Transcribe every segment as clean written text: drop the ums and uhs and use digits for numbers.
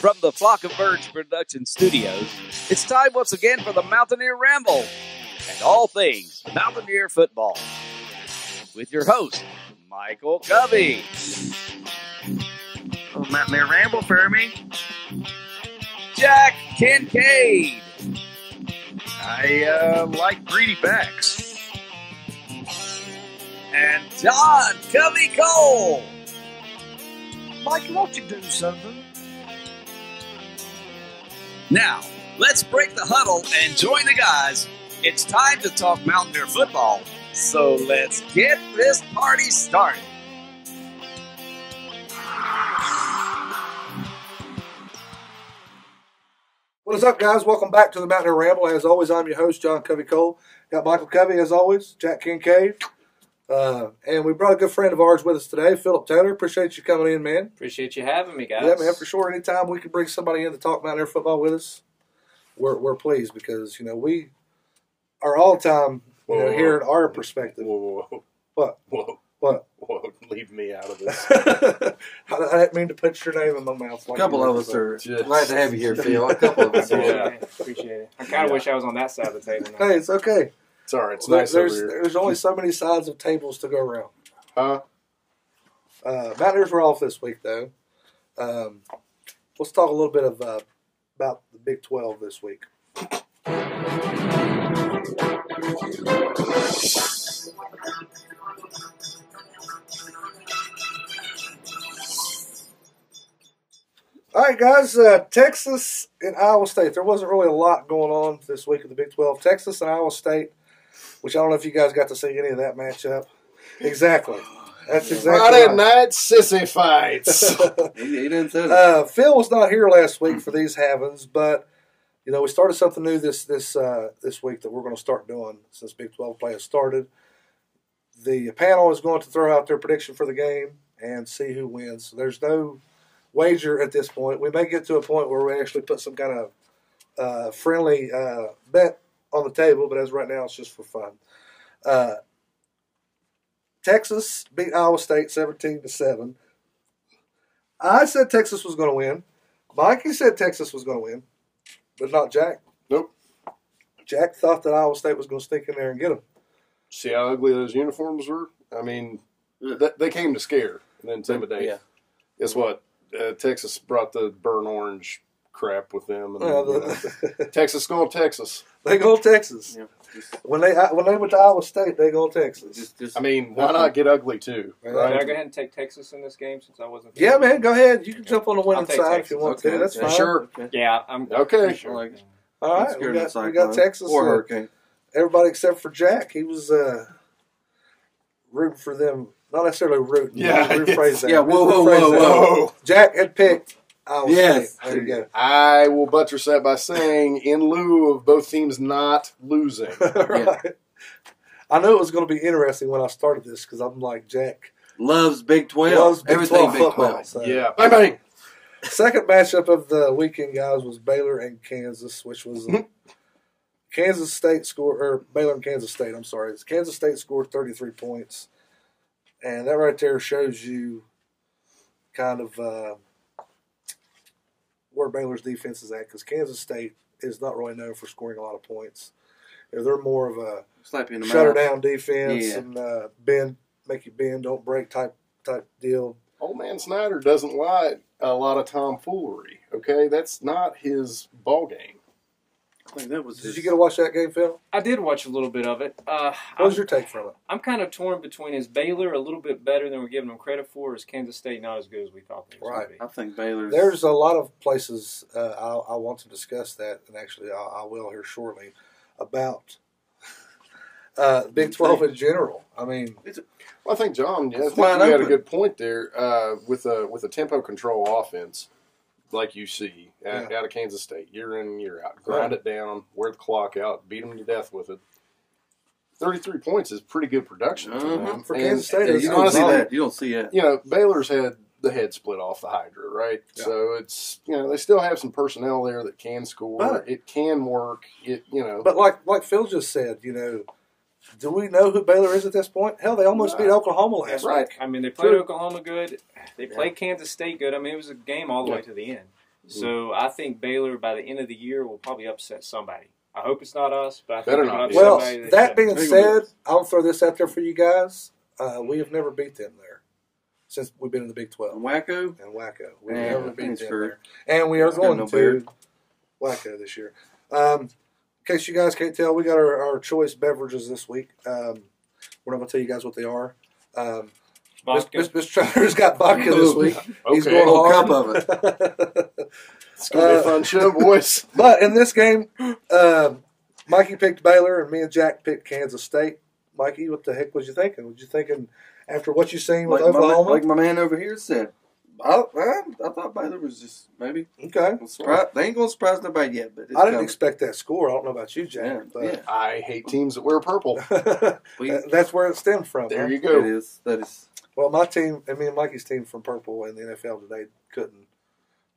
From the Flock of Birds Production Studios, it's time once again for the Mountaineer Ramble and all things Mountaineer football. With your host, Michael Covey. Oh, Mountaineer Ramble for me. Jack Kincaid. I like greedy backs. And John Covey Cole. Mike, won't you do something? Now, let's break the huddle and join the guys. It's time to talk Mountaineer football. So let's get this party started. What is up, guys? Welcome back to the Mountaineer Ramble. As always, I'm your host, John Covey Cole. Got Michael Covey, as always, Jack Kincaid. And we brought a good friend of ours with us today, Philip Taylor. Appreciate you coming in, man. Appreciate you having me, guys. Yeah, man, for sure. Anytime we can bring somebody in to talk Mountaineer football with us, we're pleased because, you know, we are all the time hearing our perspective. Whoa. What? Whoa. Leave me out of this. I didn't mean to put your name in my mouth. A couple of us are glad to have you here, Phil. A couple of us are. Yeah, appreciate it. I kind of wish I was on that side of the table now. Hey, it's okay. It's all right. It's nice over here. There's only so many sides of tables to go around. Huh? Mountaineers were off this week, though. Let's talk a little bit about the Big 12 this week. All right, guys, Texas and Iowa State. There wasn't really a lot going on this week in the Big 12. Texas and Iowa State, which I don't know if you guys got to see any of that matchup. Exactly. That's exactly Friday right. night sissy fights. He didn't say that. Phil was not here last week for these havens, but you know we started something new this week that we're going to start doing since Big 12 play has started. The panel is going to throw out their prediction for the game and see who wins. So there's no wager at this point. We may get to a point where we actually put some kind of friendly bet on the table, but as right now, it's just for fun. Texas beat Iowa State 17-7. I said Texas was going to win. Mikey said Texas was going to win, but not Jack. Nope. Jack thought that Iowa State was going to sneak in there and get them. See how ugly those uniforms were? I mean, they came to scare and intimidate. Yeah. Guess what? Texas brought the burnt orange crap with them. And, Texas going Texas. They go Texas. Yeah. When they went to Iowa State, they go Texas. I mean, why not get ugly too? Can Right? I go ahead and take Texas in this game since I wasn't? Yeah, man, go ahead. You can jump on the winning I'll take side Texas. if you want Okay. to. That's Yeah, fine. Sure. Yeah, I'm Okay. Sure. Like, All right, scared we of got Cyclone Texas or Hurricane. Everybody except for Jack. He was rooting for them. Not necessarily rooting. Yeah, Rephrase that. Yeah, whoa. Whoa. Jack had picked Iowa Yes. State. There you go. I will buttress that by saying, in lieu of both teams not losing. Right. I knew it was going to be interesting when I started this because I'm like, Jack Loves Big 12. loves Big Everything 12 Big football. 12. So. Yeah. Bang, bang. Second matchup of the weekend, guys, was Baylor and Kansas, which was Kansas State Baylor and Kansas State. I'm sorry, Kansas State scored 33 points, and that right there shows you kind of where Baylor's defense is at, because Kansas State is not really known for scoring a lot of points. They're more of a Slap you in the shutter mouth. down defense Yeah. and bend, make you bend, don't break type deal. Old man Snyder doesn't like a lot of tomfoolery, okay? That's not his ball game. I think that was Did you get to watch that game, Phil? I did watch a little bit of it. What was your take from it? I'm kind of torn between is Baylor a little bit better than we're giving them credit for, or is Kansas State not as good as we thought they was Right. going to I think Baylor's. There's a lot of places I want to discuss that, and actually I will here shortly, about Big 12 in general. I mean, Well, I think, John, I think you wide had a open. good point there with a tempo control offense like you see out of Kansas State, year in and year out. Grind it down, wear the clock out, beat them to death with it. 33 points is pretty good production for them. For And- Kansas State, Yeah, it's you don't see honestly- that. You don't see that. You know, Baylor's had the head split off the Hydra, right? Yeah. So it's, you know, they still have some personnel there that can score. But- it can work. It, you know. But like Phil just said, you know, do we know who Baylor is at this point? Hell, they almost beat Oklahoma last That's right. week. I mean, they played True. Oklahoma good. They played Kansas State good. I mean, it was a game all the way to the end. So I think Baylor, by the end of the year, will probably upset somebody. I hope it's not us, but I think Better they'll not upset be. Well, somebody. that being said, I'll throw this out there for you guys. We have never beat them there since we've been in the Big 12. Wacko? And Wacko. We've Yeah, never beat that's them true. there. And we are It's got going no to beard. Wacko this year. In case you guys can't tell, we got our choice beverages this week. We're not going to tell you guys what they are. Vodka. Mr. Travers got vodka this week. He's Okay. going Whole hard. cup of it. It's going to be a fun show, boys. But in this game, Mikey picked Baylor, and me and Jack picked Kansas State. Mikey, what the heck was you thinking? Was you thinking after what you seen with Oklahoma? Like my man over here said, I thought Baylor was just maybe. Okay. They ain't going to surprise nobody yet. But it's I didn't coming. expect that score. I don't know about you, Jack. Yeah, But yeah. I hate teams that wear purple. that's where it stemmed from. There huh? you go. It is. That is. Well, my team, and me and Mikey's team from Purple in the NFL today couldn't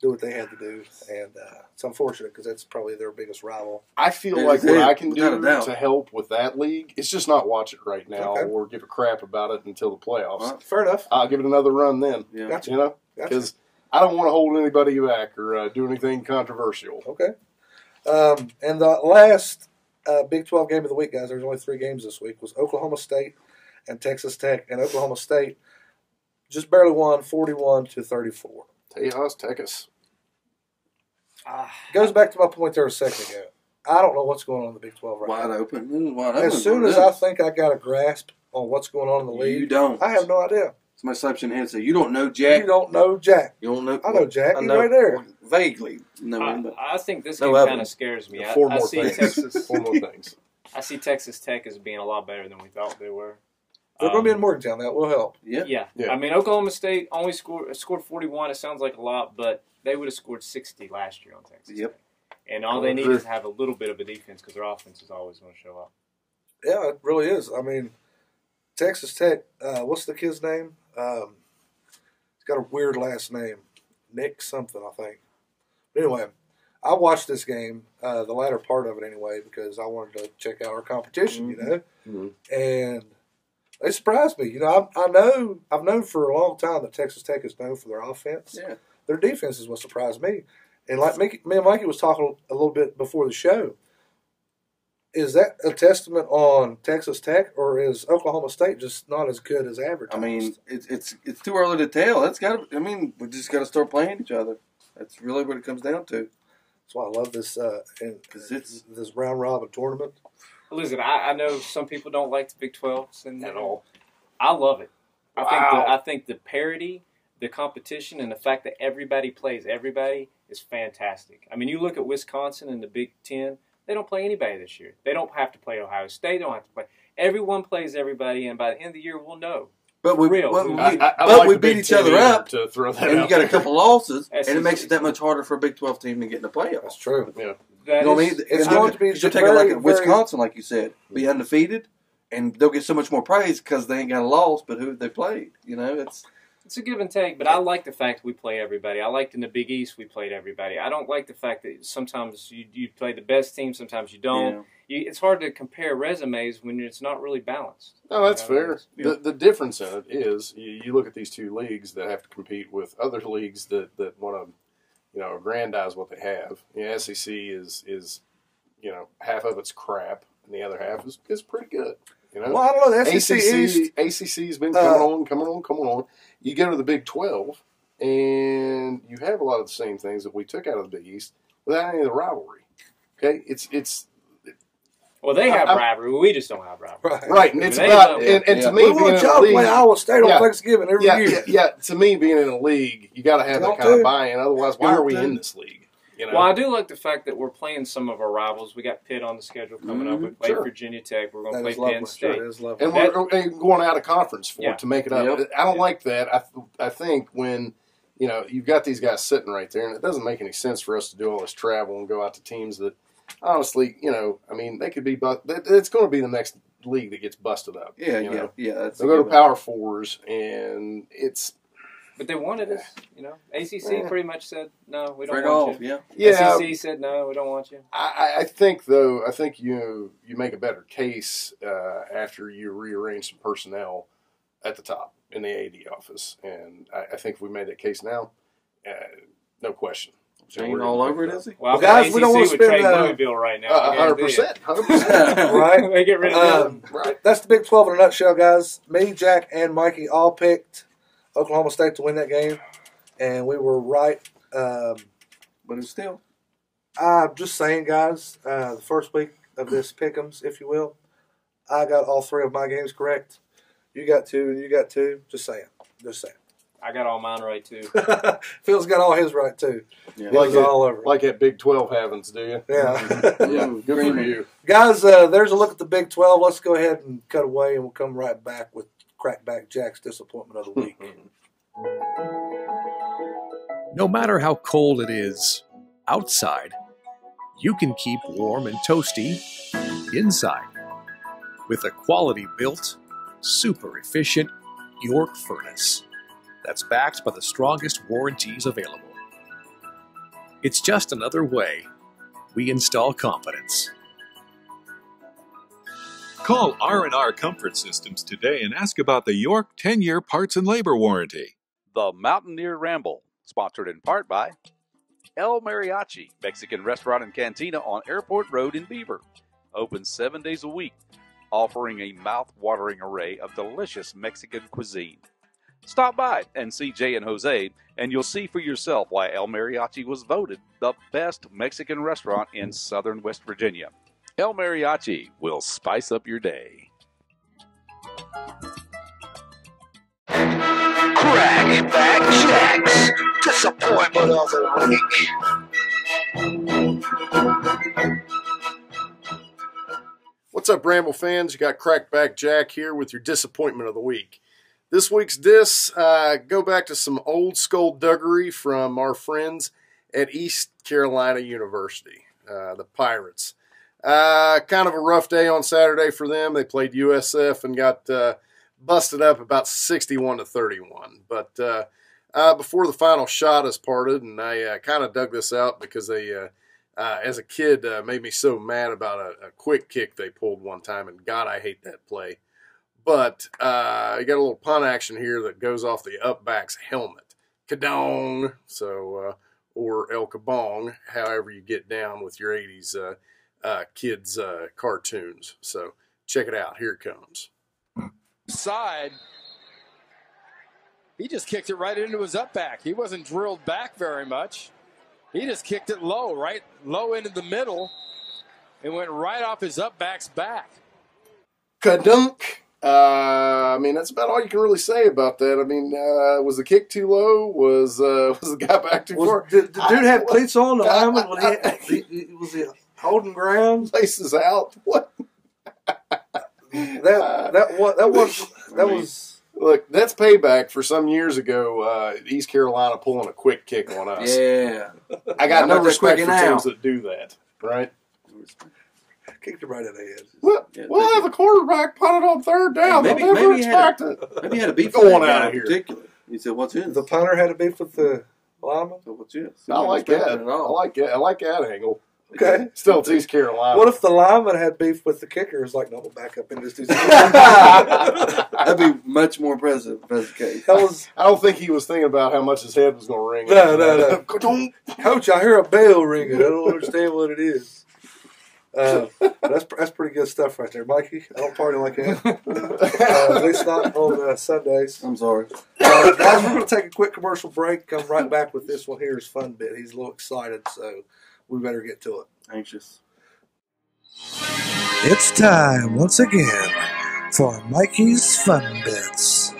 do what they had to do. And it's unfortunate because that's probably their biggest rival. I feel It like is what it, I can without a do doubt. to help with that league is just not watch it right now Okay. or give a crap about it until the playoffs. Well, Fair enough. I'll give it another run then. Yeah. Gotcha. You know, Gotcha. because I don't want to hold anybody back or do anything controversial. Okay. And the last Big 12 game of the week, guys, there's only 3 games this week, was Oklahoma State and Texas Tech. And Oklahoma State just barely won 41-34. Tejas, Texas. Goes back to my point there a second ago. I don't know what's going on in the Big 12 right Wide now. open. It was wide open. As soon as I think I got a grasp on what's going on in the league, You don't. I have no idea. Somebody slaps you in the head and say, you don't know Jack. You don't know Jack. You don't know. I know Jack. I He's know right there. Vaguely. No, but I think this No game kind of evidence. scares me. Four I more see things. Texas. 4 more things. I see Texas Tech as being a lot better than we thought they were. They're going to be in Morgantown. That will help. yeah. Yeah. I mean, Oklahoma State only scored 41. It sounds like a lot, but they would have scored 60 last year on Texas Yep. Tech. And all they need is to have a little bit of a defense because their offense is always going to show up. Yeah, it really is. I mean, Texas Tech, what's the kid's name? He's got a weird last name. Nick something, I think. But anyway, I watched this game, the latter part of it anyway, because I wanted to check out our competition, you know. Mhm. And they surprised me. You know, I've known for a long time that Texas Tech is known for their offense. Yeah. Their defense is what surprised me. And like me and Mikey was talking a little bit before the show, is that a testament on Texas Tech, or is Oklahoma State just not as good as advertised? I mean, it's too early to tell. That's got to. I mean, we just got to start playing each other. That's really what it comes down to. that's why I love this Because it's this round robin tournament. Listen, I know some people don't like the Big 12 At all. I love it. Wow. I think the parity, the competition, and the fact that everybody plays everybody is fantastic. I mean, you look at Wisconsin and the Big 10, they don't play anybody this year. They don't have to play Ohio State. They don't have to play. Everyone plays everybody, and by the end of the year, we'll know. but we Real. but we, I but like we the beat Big each Ten other either up, to throw that and you out got a there. couple losses, SEC. and it makes it that much harder for a Big 12 team to get in the playoffs. That's true. Yeah. That You know what I is- mean? It's going to be because you're taking like very, Wisconsin, like you said, be undefeated, and they'll get so much more praise because they ain't got a loss, but who they played. You know, It's a give and take, but I like the fact we play everybody. I liked in the Big East we played everybody. I don't like the fact that sometimes you play the best team, sometimes you don't. It's hard to compare resumes when it's not really balanced. No, that's You know, fair. it's- The difference in it is you look at these two leagues that have to compete with other leagues that want to, aggrandize what they have. SEC is half of it's crap, and the other half is pretty good. Well, I don't know. The SEC East. ACC's been coming on. You go to the Big 12, and you have a lot of the same things that we took out of the Big East without any of the rivalry. Okay, it's Well, they have I'm- rivalry. We just don't have rivalry. right, and it's They about love- and to yeah. me We being want in y'all a to play league. Iowa State on Yeah. Thanksgiving every year. Yeah. To me, being in a league, you got to have Y'all that kind of do. buy-in. Otherwise, why Y'all are we do. in this league? Well, I do like the fact that we're playing some of our rivals. We got Pitt on the schedule coming up. We played Sure. Virginia Tech. We're going to That play is lovely. Penn State. Sure, it is lovely. And we're going out of conference for Yeah. it to make it up. Yep. I don't like that. I think when you've got these guys sitting right there, and it doesn't make any sense for us to do all this travel and go out to teams that, honestly, they could be. It's going to be the next league that gets busted up. yeah. That's They'll go to Power Fours, and it's But they wanted us. ACC Yeah. pretty much said, no, we don't Right want off, you. yeah. SEC said, no, we don't want you. I think though. I think you make a better case after you rearrange some personnel at the top in the AD office, and I think if we made that case now, no question. Chain all over it, is he? Well, guys, we don't want to would spend trade Louisville right now. 100%. 100%. Right? They get rid of them. Right. That's the Big 12 in a nutshell, guys. Me, Jack, and Mikey all picked Oklahoma State to win that game, and we were right. But it's still. I'm just saying, guys, the first week of this pick'ems, if you will, I got all 3 of my games correct. You got 2, and you got 2. Just saying. Just saying. I got all mine right, too. Phil's got all his right, too. Yeah. He was all over. Like that Big 12 havens, do you? Yeah. Yeah, good for you. Guys, there's a look at the Big 12. Let's go ahead and cut away, and we'll come right back with Crackback Jack's disappointment of the week. No matter how cold it is outside, you can keep warm and toasty inside with a quality-built, super efficient York furnace that's backed by the strongest warranties available. It's just another way we install confidence. Call R&R Comfort Systems today and ask about the York 10-year parts and labor warranty. The Mountaineer Ramble, sponsored in part by El Mariachi, Mexican restaurant and cantina on Airport Road in Beaver. Open 7 days a week, offering a mouth-watering array of delicious Mexican cuisine. Stop by and see Jay and Jose, and you'll see for yourself why El Mariachi was voted the best Mexican restaurant in southern West Virginia. El Mariachi will spice up your day. Crackback Jack's disappointment of the week. What's up, Ramble fans? You got Crackback Jack here with your disappointment of the week. This week's diss, go back to some old skullduggery from our friends at East Carolina University, the Pirates. Kind of a rough day on Saturday for them. They played USF and got busted up about 61-31. But before the final shot is parted, and I kind of dug this out because they, as a kid, made me so mad about a quick kick they pulled one time, and God, I hate that play. But you got a little punt action here that goes off the up-back's helmet. Kadong, so, or El Kabong, however you get down with your 80s kids' cartoons. So check it out. Here it comes. Side, he just kicked it right into his up back. He wasn't drilled back very much. He just kicked it low, right low into the middle, and went right off his up back's back. Kadunk. I mean, that's about all you can really say about that. I mean, was the kick too low? Was the guy back too far? Did the dude have cleats on? The lineman? Was he holding ground? Laces out. What? That was. Look, that's payback for some years ago. East Carolina pulling a quick kick on us. Yeah. I got no Not that respect quick for now. teams that do that. Right? Kicked him right in the head. Well, Yeah, we'll have a quarterback punt it on third down. Maybe- They'll never maybe he had expect it. Maybe he had a beef Go with on that out guy of in here. particular. He said, "What's his?" The punter had a beef with the lineman. So what's his? I like that. At all. I like that angle. Okay. Still, it's East Carolina. What if the lineman had beef with the kicker? It's like, no, we'll back up and just do something. That'd be much more impressive if that's the case. That was, I don't think he was thinking about how much his head was going to ring. No. Ka-dunk. Coach, I hear a bell ringing. I don't understand what it is. That's pretty good stuff right there, Mikey. I don't party like that. At least not on Sundays. I'm sorry. Guys, we're going to take a quick commercial break. Come right back with this one. Here's Fun Bit. He's a little excited, so we better get to it. Anxious. It's time once again for Mikey's Fun Bits.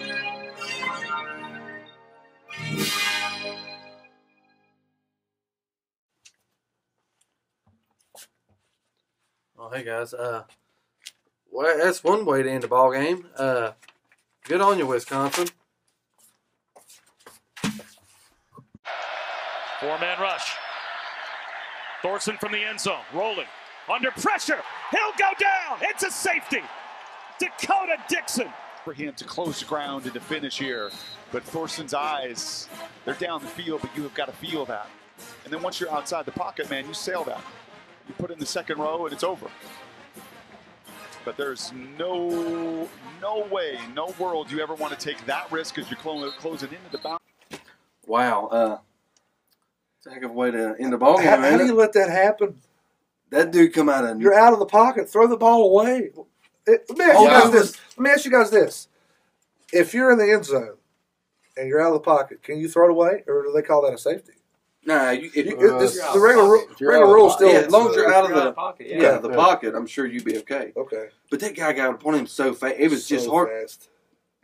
Oh, hey guys. Well, that's one way to end the ball game. Good on you, Wisconsin. Four-man rush. Thorson from the end zone, rolling. Under pressure. He'll go down. It's a safety. Dakota Dixon. For him to close the ground and to finish here. But Thorson's eyes, they're down the field, but you have got to feel that. And then once you're outside the pocket, man, you sail that. You put in the second row and it's over. But there's no way, no world you ever want to take that risk as you're closing into the bound. Wow. It's a heck of a way to end the ball game, How man. do you let that happen? That dude come out and You're out of the pocket. Throw the ball away. Let me ask you guys this. If you're in the end zone and you're out of the pocket, can you throw it away, or do they call that a safety? Nah, the regular rule still. Yeah, as long as you're out of the pocket, the pocket, I'm sure you'd be okay. Okay. But that guy got upon him so fast. It was So just hard. fast.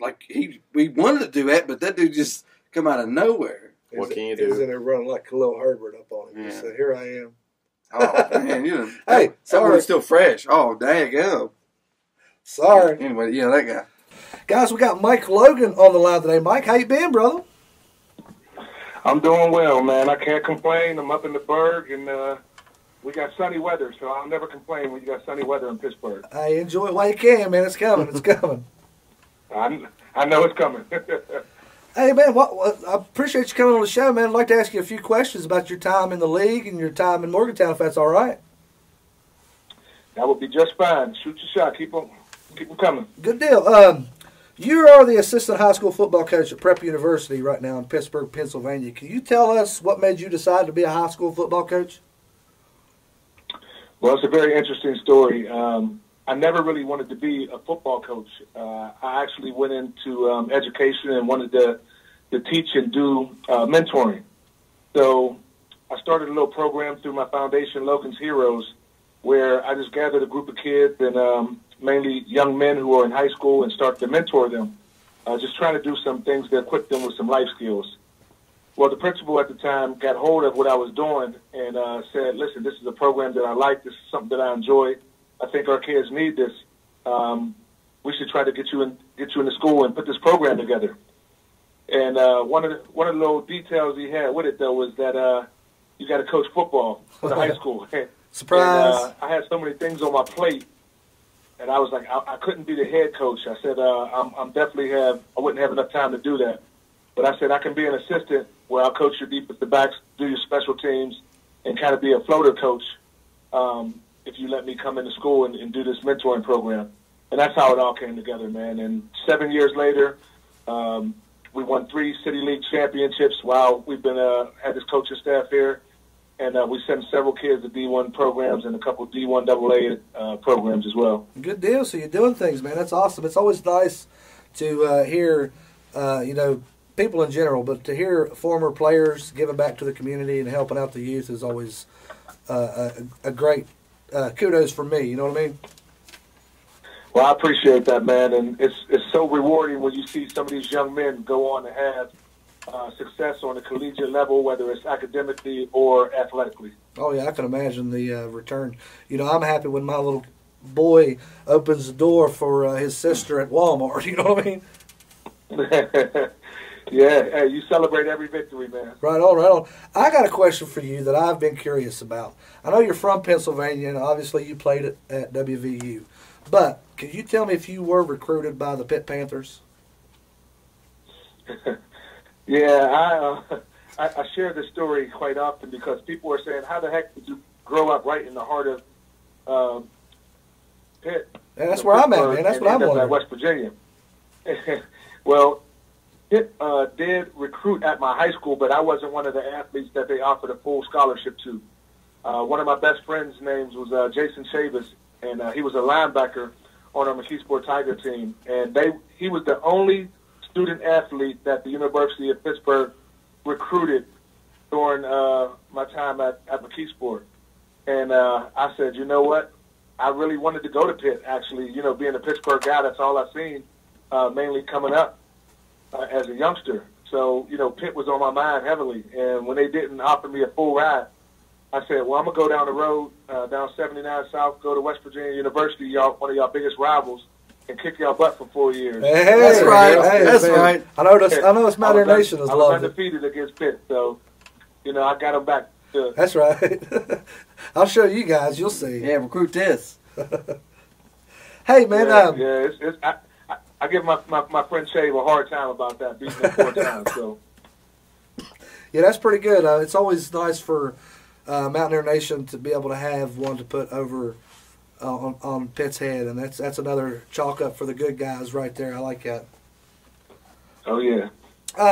Like he wanted to do that, but that dude just come out of nowhere. What can you He's in do? there running like Khalil Herbert up on him. He Yeah. said, "Here I am." Oh man, you know. Hey, that sorry. one's still fresh. Oh, dang. Sorry. Anyway, yeah, that guy. Guys, we got Mike Logan on the line today. Mike, how you been, brother? I'm doing well, man. I can't complain. I'm up in the Berg, and we got sunny weather, so I'll never complain when you got sunny weather in Pittsburgh. Hey, enjoy it while you can, man. It's coming. It's coming. I know it's coming. Hey, man, I appreciate you coming on the show, man. I'd like to ask you a few questions about your time in the league and your time in Morgantown, if that's all right. That would be just fine. Shoot your shot. Keep them coming. Good deal. You are the assistant high school football coach at Prep University right now in Pittsburgh, Pennsylvania. Can you tell us what made you decide to be a high school football coach? Well, it's a very interesting story. I never really wanted to be a football coach. I actually went into education and wanted to teach and do mentoring. So I started a little program through my foundation, Logan's Heroes, where I just gathered a group of kids and mainly young men who are in high school and start to mentor them, just trying to do some things to equip them with some life skills. Well, the principal at the time got hold of what I was doing and said, listen, this is a program that I like. This is something that I enjoy. I think our kids need this. We should try to get you in the school and put this program together. And one of the little details he had with it, though, was that you got to coach football for the high school. Surprise. And, I had so many things on my plate. And I was like, I couldn't be the head coach. I said, I wouldn't have enough time to do that. But I said, I can be an assistant where I'll coach your defensive backs, do your special teams, and kind of be a floater coach if you let me come into school and do this mentoring program. And that's how it all came together, man. And 7 years later, we won 3 City League championships while we've been had this coaching staff here. And we sent several kids to D1 programs and a couple of D1 AA programs as well. Good deal. So you're doing things, man. That's awesome. It's always nice to hear, people in general, but to hear former players giving back to the community and helping out the youth is always a great kudos for me. You know what I mean? Well, I appreciate that, man. And it's so rewarding when you see some of these young men go on to have success on the collegiate level, whether it's academically or athletically. Oh, yeah, I can imagine the return. I'm happy when my little boy opens the door for his sister at Walmart. You know what I mean? Yeah, hey, you celebrate every victory, man. Right on, right on. I got a question for you that I've been curious about. I know you're from Pennsylvania, and obviously you played at WVU. But can you tell me if you were recruited by the Pitt Panthers? Yeah, I share this story quite often because people are saying, how the heck did you grow up right in the heart of Pitt? And that's where I'm at, man. That's what I'm wondering. West Virginia. Well, Pitt did recruit at my high school, but I wasn't one of the athletes that they offered a full scholarship to. One of my best friends' names was Jason Chavis, and he was a linebacker on our McKeesport Tiger team. And he was the only student athlete that the University of Pittsburgh recruited during my time at McKeesport. And I said, you know what? I really wanted to go to Pitt, actually. Being a Pittsburgh guy, that's all I've seen, mainly coming up as a youngster. So, Pitt was on my mind heavily. And when they didn't offer me a full ride, I said, well, I'm going to go down the road, down 79 South, go to West Virginia University, one of y'all biggest rivals, and kick y'all butt for 4 years. Hey, that's right. That's right. I know this Mountaineer Nation has loved it. I was undefeated against Pitt, so, I got them back. That's right. I'll show you guys. You'll see. Yeah, recruit this. Hey, man. I give my friend Shave a hard time about that, beating him 4 times. So. Yeah, that's pretty good. It's always nice for Mountaineer Nation to be able to have one to put over on Pitt's head, and that's another chalk up for the good guys right there. I like that. Oh, yeah.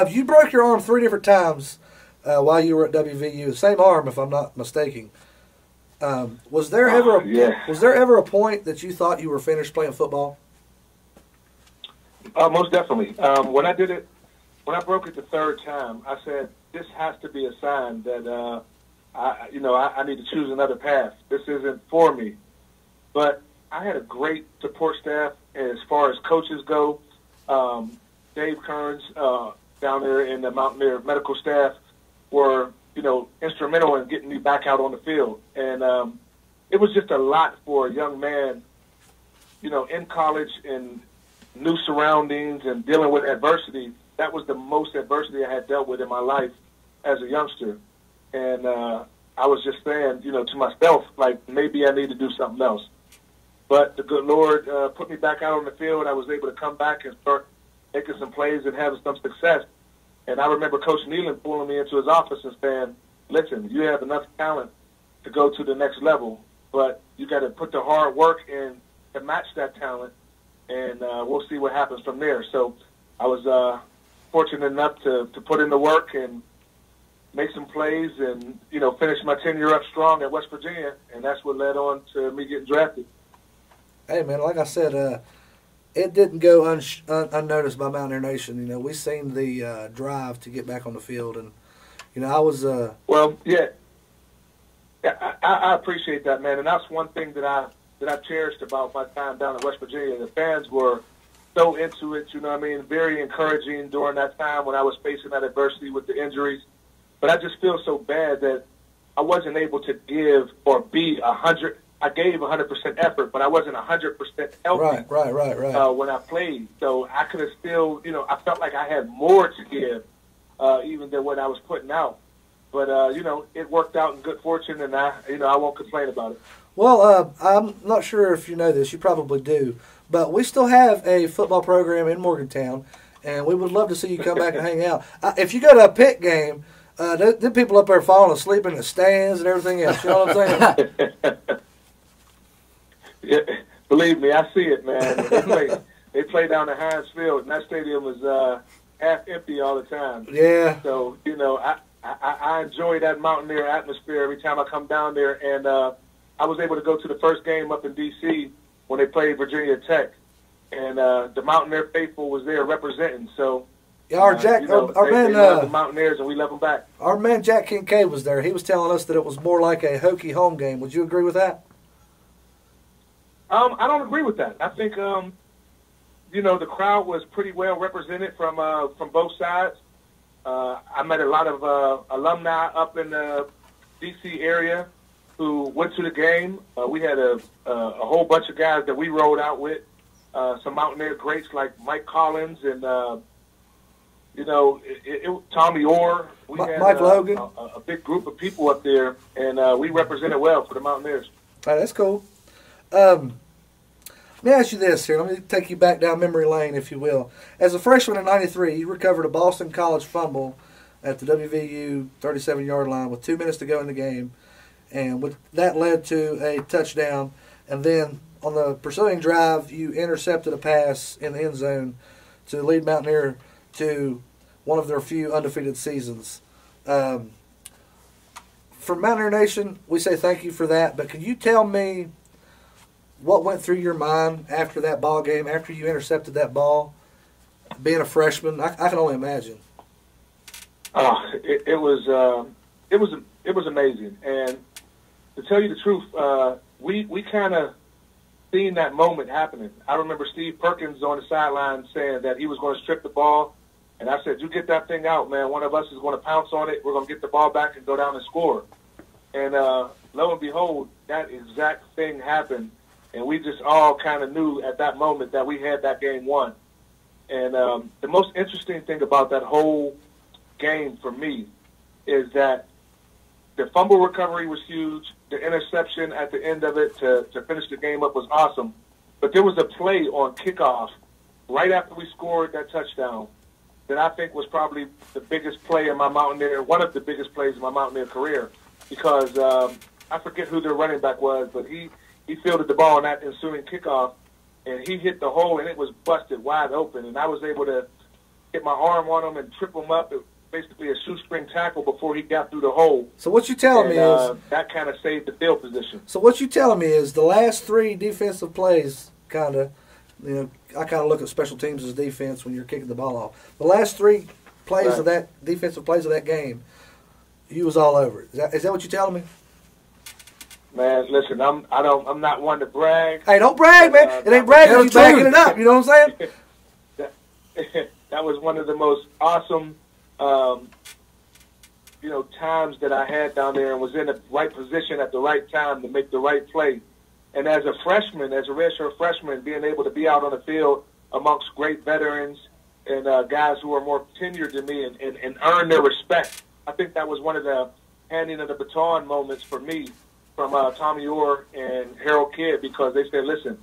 You broke your arm 3 different times while you were at WVU. Same arm, if I'm not mistaken. Was there ever a point that you thought you were finished playing football? Most definitely. When I did it, when I broke it the third time, I said, this has to be a sign that, I need to choose another path. This isn't for me. But I had a great support staff as far as coaches go. Dave Kearns down there in the Mountaineer medical staff were, instrumental in getting me back out on the field. And it was just a lot for a young man, in college and new surroundings and dealing with adversity. That was the most adversity I had dealt with in my life as a youngster. And I was just saying, to myself, like, maybe I need to do something else. But the good Lord put me back out on the field. I was able to come back and start making some plays and having some success. And I remember Coach Nealon pulling me into his office and saying, listen, you have enough talent to go to the next level, but you got to put the hard work in to match that talent, and we'll see what happens from there. So I was fortunate enough to put in the work and make some plays and, finish my tenure up strong at West Virginia, and that's what led on to me getting drafted. Hey, man, like I said, it didn't go unnoticed by Mountaineer Nation. We seen the drive to get back on the field, and I was. Well, yeah, I appreciate that, man, and that's one thing that I cherished about my time down in West Virginia. The fans were so into it, very encouraging during that time when I was facing that adversity with the injuries. But I just feel so bad that I wasn't able to give or be 100. I gave 100% effort, but I wasn't 100% healthy. Right. When I played, so I could have still, I felt like I had more to give, even than what I was putting out. But it worked out in good fortune, and I won't complain about it. Well, I'm not sure if you know this. You probably do, but we still have a football program in Morgantown, and we would love to see you come back and hang out. If you go to a Pitt game, the people up there falling asleep in the stands and everything else. You know what I'm saying? Yeah, believe me, I see it, man. They play down at Heinz Field, and that stadium is half empty all the time. Yeah. So I enjoy that Mountaineer atmosphere every time I come down there, and I was able to go to the first game up in D.C. when they played Virginia Tech, and the Mountaineer faithful was there representing. So yeah, our Jack, our man, they love the Mountaineers, and we love them back. Our man Jack Kincaid was there. He was telling us that it was more like a Hokie home game. Would you agree with that? I don't agree with that. I think, the crowd was pretty well represented from both sides. I met a lot of alumni up in the D.C. area who went to the game. We had a whole bunch of guys that we rode out with, some Mountaineer greats like Mike Collins and, Tommy Orr. We had Mike Logan. A big group of people up there, and we represented well for the Mountaineers. All right, that's cool. Let me ask you this here. Let me take you back down memory lane, if you will. As a freshman in '93, you recovered a Boston College fumble at the WVU 37-yard line with 2 minutes to go in the game, and that led to a touchdown. And then on the pursuing drive, you intercepted a pass in the end zone to lead Mountaineer to one of their few undefeated seasons. For Mountaineer Nation, we say thank you for that, but can you tell me what went through your mind after that ball game, after you intercepted that ball, being a freshman? I can only imagine. It was amazing, and to tell you the truth, we kind of seen that moment happening. I remember Steve Perkins on the sideline saying that he was going to strip the ball, and I said, "You get that thing out, man. One of us is going to pounce on it. We're going to get the ball back and go down and score." And lo and behold, that exact thing happened. And we just all kind of knew at that moment that we had that game won. And the most interesting thing about that whole game for me is that the fumble recovery was huge. The interception at the end of it to finish the game up was awesome. But there was a play on kickoff right after we scored that touchdown that I think was probably the biggest play in my Mountaineer, one of the biggest plays in my Mountaineer career, because I forget who their running back was, but he fielded the ball on that ensuing kickoff, and he hit the hole, and it was busted wide open. And I was able to get my arm on him and trip him up. basically a shoestring tackle before he got through the hole. So what you telling me is that kind of saved the field position. So what you telling me is the last 3 defensive plays, kind of, you know, I kind of look at special teams as defense when you're kicking the ball off. The last 3 plays of that defensive plays of that game, you was all over it. Is that what you're telling me? Man, listen, I'm not one to brag. Hey, don't brag, man. It ain't bragging. You backing it up. You know what I'm saying? That was one of the most awesome, times that I had down there, and was in the right position at the right time to make the right play. And as a freshman, as a redshirt freshman, being able to be out on the field amongst great veterans and guys who are more tenured than me and earn their respect, I think that was one of the handing of the baton moments for me from Tommy Orr and Harold Kidd, because they said, listen,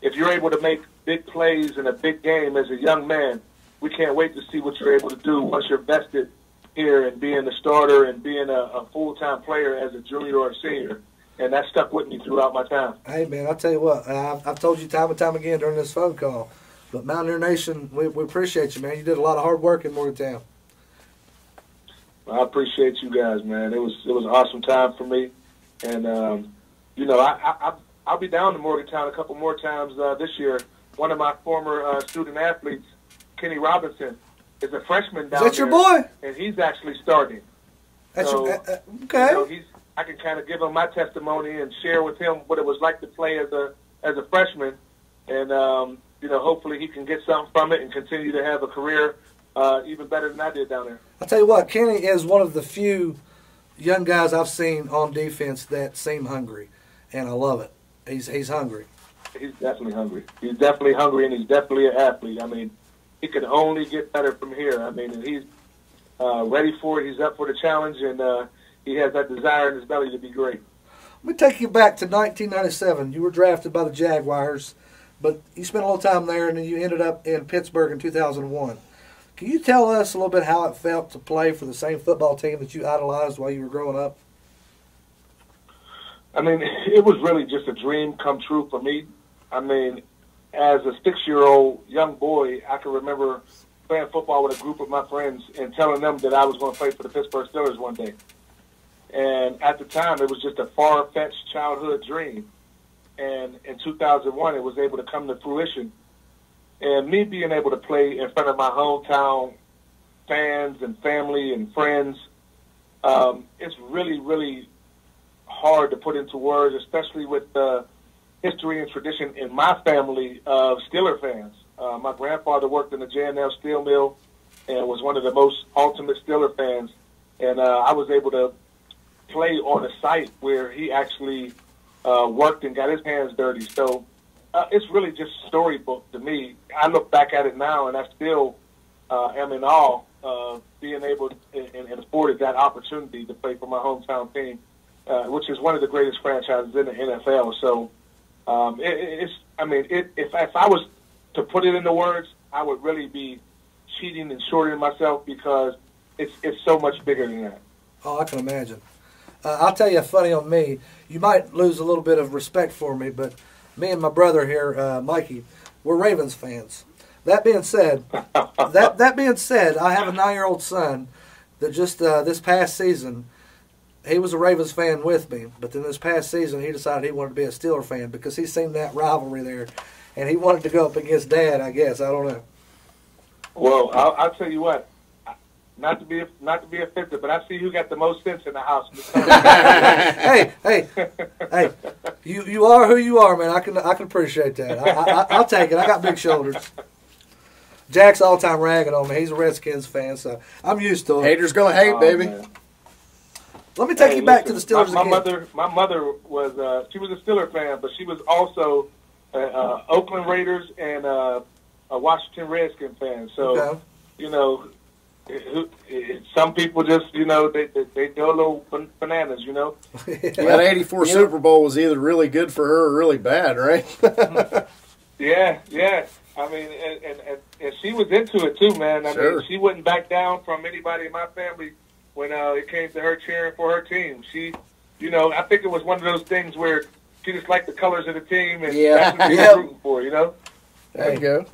if you're able to make big plays in a big game as a young man, we can't wait to see what you're able to do once you're vested here and being the starter and being a full-time player as a junior or a senior. And that stuck with me throughout my time. Hey, man, I'll tell you what, I've told you time and time again during this phone call, but Mountaineer Nation, we appreciate you, man. You did a lot of hard work in Morgantown. I appreciate you guys, man. It was an awesome time for me. And, I'll be down to Morgantown a couple more times this year. One of my former student athletes, Kenny Robertson, is a freshman down there. Is that your boy? And he's actually starting. That's so, okay. I can kind of give him my testimony and share with him what it was like to play as a freshman. And, hopefully he can get something from it and continue to have a career even better than I did down there. I'll tell you what, Kenny is one of the few young guys I've seen on defense that seem hungry, and I love it. He's hungry. He's definitely hungry. He's definitely hungry, and he's definitely an athlete. I mean, he can only get better from here. I mean, and he's ready for it. He's up for the challenge, and he has that desire in his belly to be great. Let me take you back to 1997. You were drafted by the Jaguars, but you spent a little time there, and then you ended up in Pittsburgh in 2001. Can you tell us a little bit how it felt to play for the same football team that you idolized while you were growing up? I mean, it was really just a dream come true for me. I mean, as a 6-year-old young boy, I can remember playing football with a group of my friends and telling them that I was going to play for the Pittsburgh Steelers one day. And at the time, it was just a far-fetched childhood dream. And in 2001, it was able to come to fruition. And me being able to play in front of my hometown fans and family and friends, it's really, really hard to put into words, especially with the history and tradition in my family of Steeler fans. My grandfather worked in the J&L steel mill and was one of the most ultimate Steeler fans. And I was able to play on a site where he actually worked and got his hands dirty. So it's really just storybook to me. I look back at it now, and I still am in awe of being able and afforded that opportunity to play for my hometown team, which is one of the greatest franchises in the NFL. So if I was to put it into words, I would really be cheating and shorting myself, because it's so much bigger than that. Oh, I can imagine. I'll tell you funny on me. You might lose a little bit of respect for me, but me and my brother here, Mikey, we're Ravens fans. That being said, that being said, I have a 9-year-old son that just this past season, he was a Ravens fan with me, but then this past season he decided he wanted to be a Steeler fan because he's seen that rivalry there, and he wanted to go up against Dad. I guess, I don't know. Well, I'll tell you what. Not to be offensive, but I see who got the most sense in the house. hey! You are who you are, man. I can appreciate that. I'll take it. I got big shoulders. Jack's all the time ragging on me. He's a Redskins fan, so I'm used to it. Haters gonna hate, baby. Man. Let me take you back to the Steelers again. My mother was she was a Steeler fan, but she was also Oakland Raiders and a Washington Redskins fan. So some people just, they go a little bananas, That 84 Super Bowl was either really good for her or really bad, right? Yeah. I mean, and she was into it too, man. I mean, she wouldn't back down from anybody in my family when it came to her cheering for her team. She, I think it was one of those things where she just liked the colors of the team, and that's what she was rooting for, There you go.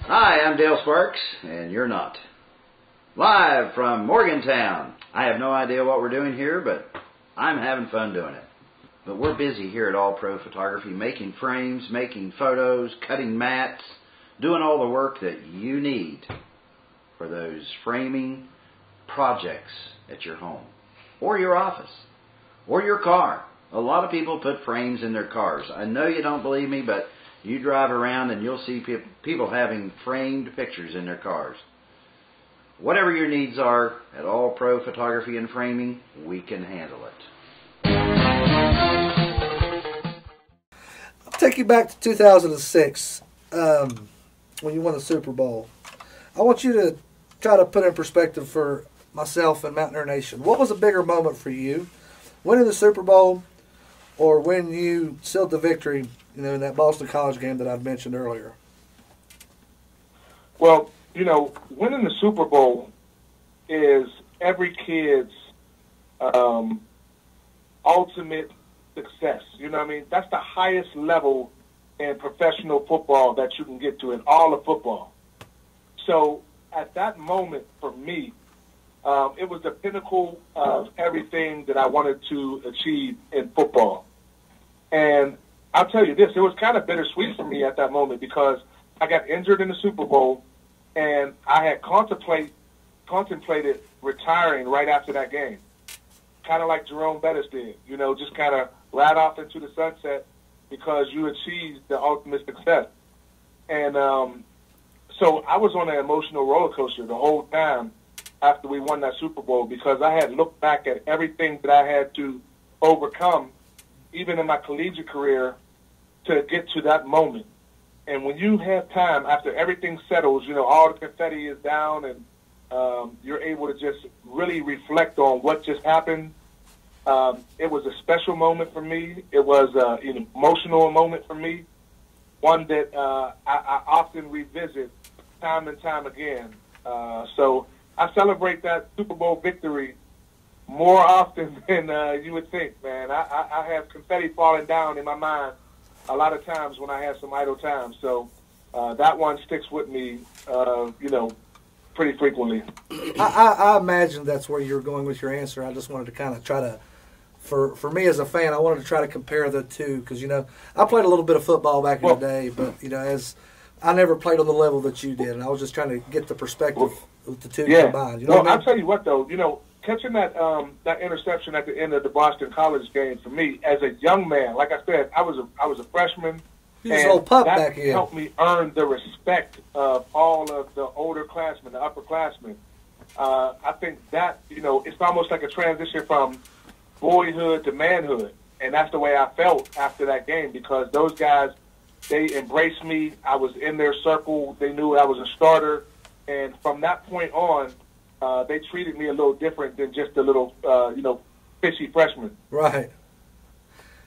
Hi, Hi, I'm Dale Sparks, and you're not. Live from Morgantown. I have no idea what we're doing here, but I'm having fun doing it. But we're busy here at All Pro Photography, making frames, making photos, cutting mats, doing all the work that you need for those framing projects at your home, or your office, or your car. A lot of people put frames in their cars. I know you don't believe me, but you drive around and you'll see people having framed pictures in their cars. Whatever your needs are at All Pro Photography and Framing, we can handle it. I'll take you back to 2006 when you won the Super Bowl. I want you to try to put in perspective for myself and Mountaineer Nation. What was a bigger moment for you, winning the Super Bowl or when you sealed the victory, in that Boston College game that I've mentioned earlier? Well, winning the Super Bowl is every kid's ultimate success. You know what I mean? That's the highest level in professional football that you can get to in all of football. So at that moment for me, it was the pinnacle of everything that I wanted to achieve in football. And I'll tell you this, it was kind of bittersweet for me at that moment because I got injured in the Super Bowl and I had contemplated retiring right after that game, kind of like Jerome Bettis did, just kind of ride off into the sunset because you achieved the ultimate success. And so I was on an emotional roller coaster the whole time after we won that Super Bowl because I had looked back at everything that I had to overcome, even in my collegiate career, to get to that moment. And when you have time, after everything settles, all the confetti is down and you're able to just really reflect on what just happened. It was a special moment for me. It was an emotional moment for me, one that I often revisit time and time again. So I celebrate that Super Bowl victory more often than you would think, man. I have confetti falling down in my mind a lot of times when I have some idle time. So that one sticks with me, pretty frequently. I imagine that's where you're going with your answer. I just wanted to kind of try to, for me as a fan, I wanted to try to compare the two because, I played a little bit of football back in the day, but, as I never played on the level that you did, and I was just trying to get the perspective of the two combined. You know what I mean? I'll tell you what, though, catching that interception at the end of the Boston College game for me as a young man, like I said, I was a freshman. He was an old pup that back then. Helped me earn the respect of all of the older classmen, the upperclassmen. I think that it's almost like a transition from boyhood to manhood, and that's the way I felt after that game because those guys, they embraced me. I was in their circle. They knew I was a starter, and from that point on, they treated me a little different than just a little, fishy freshman. Right.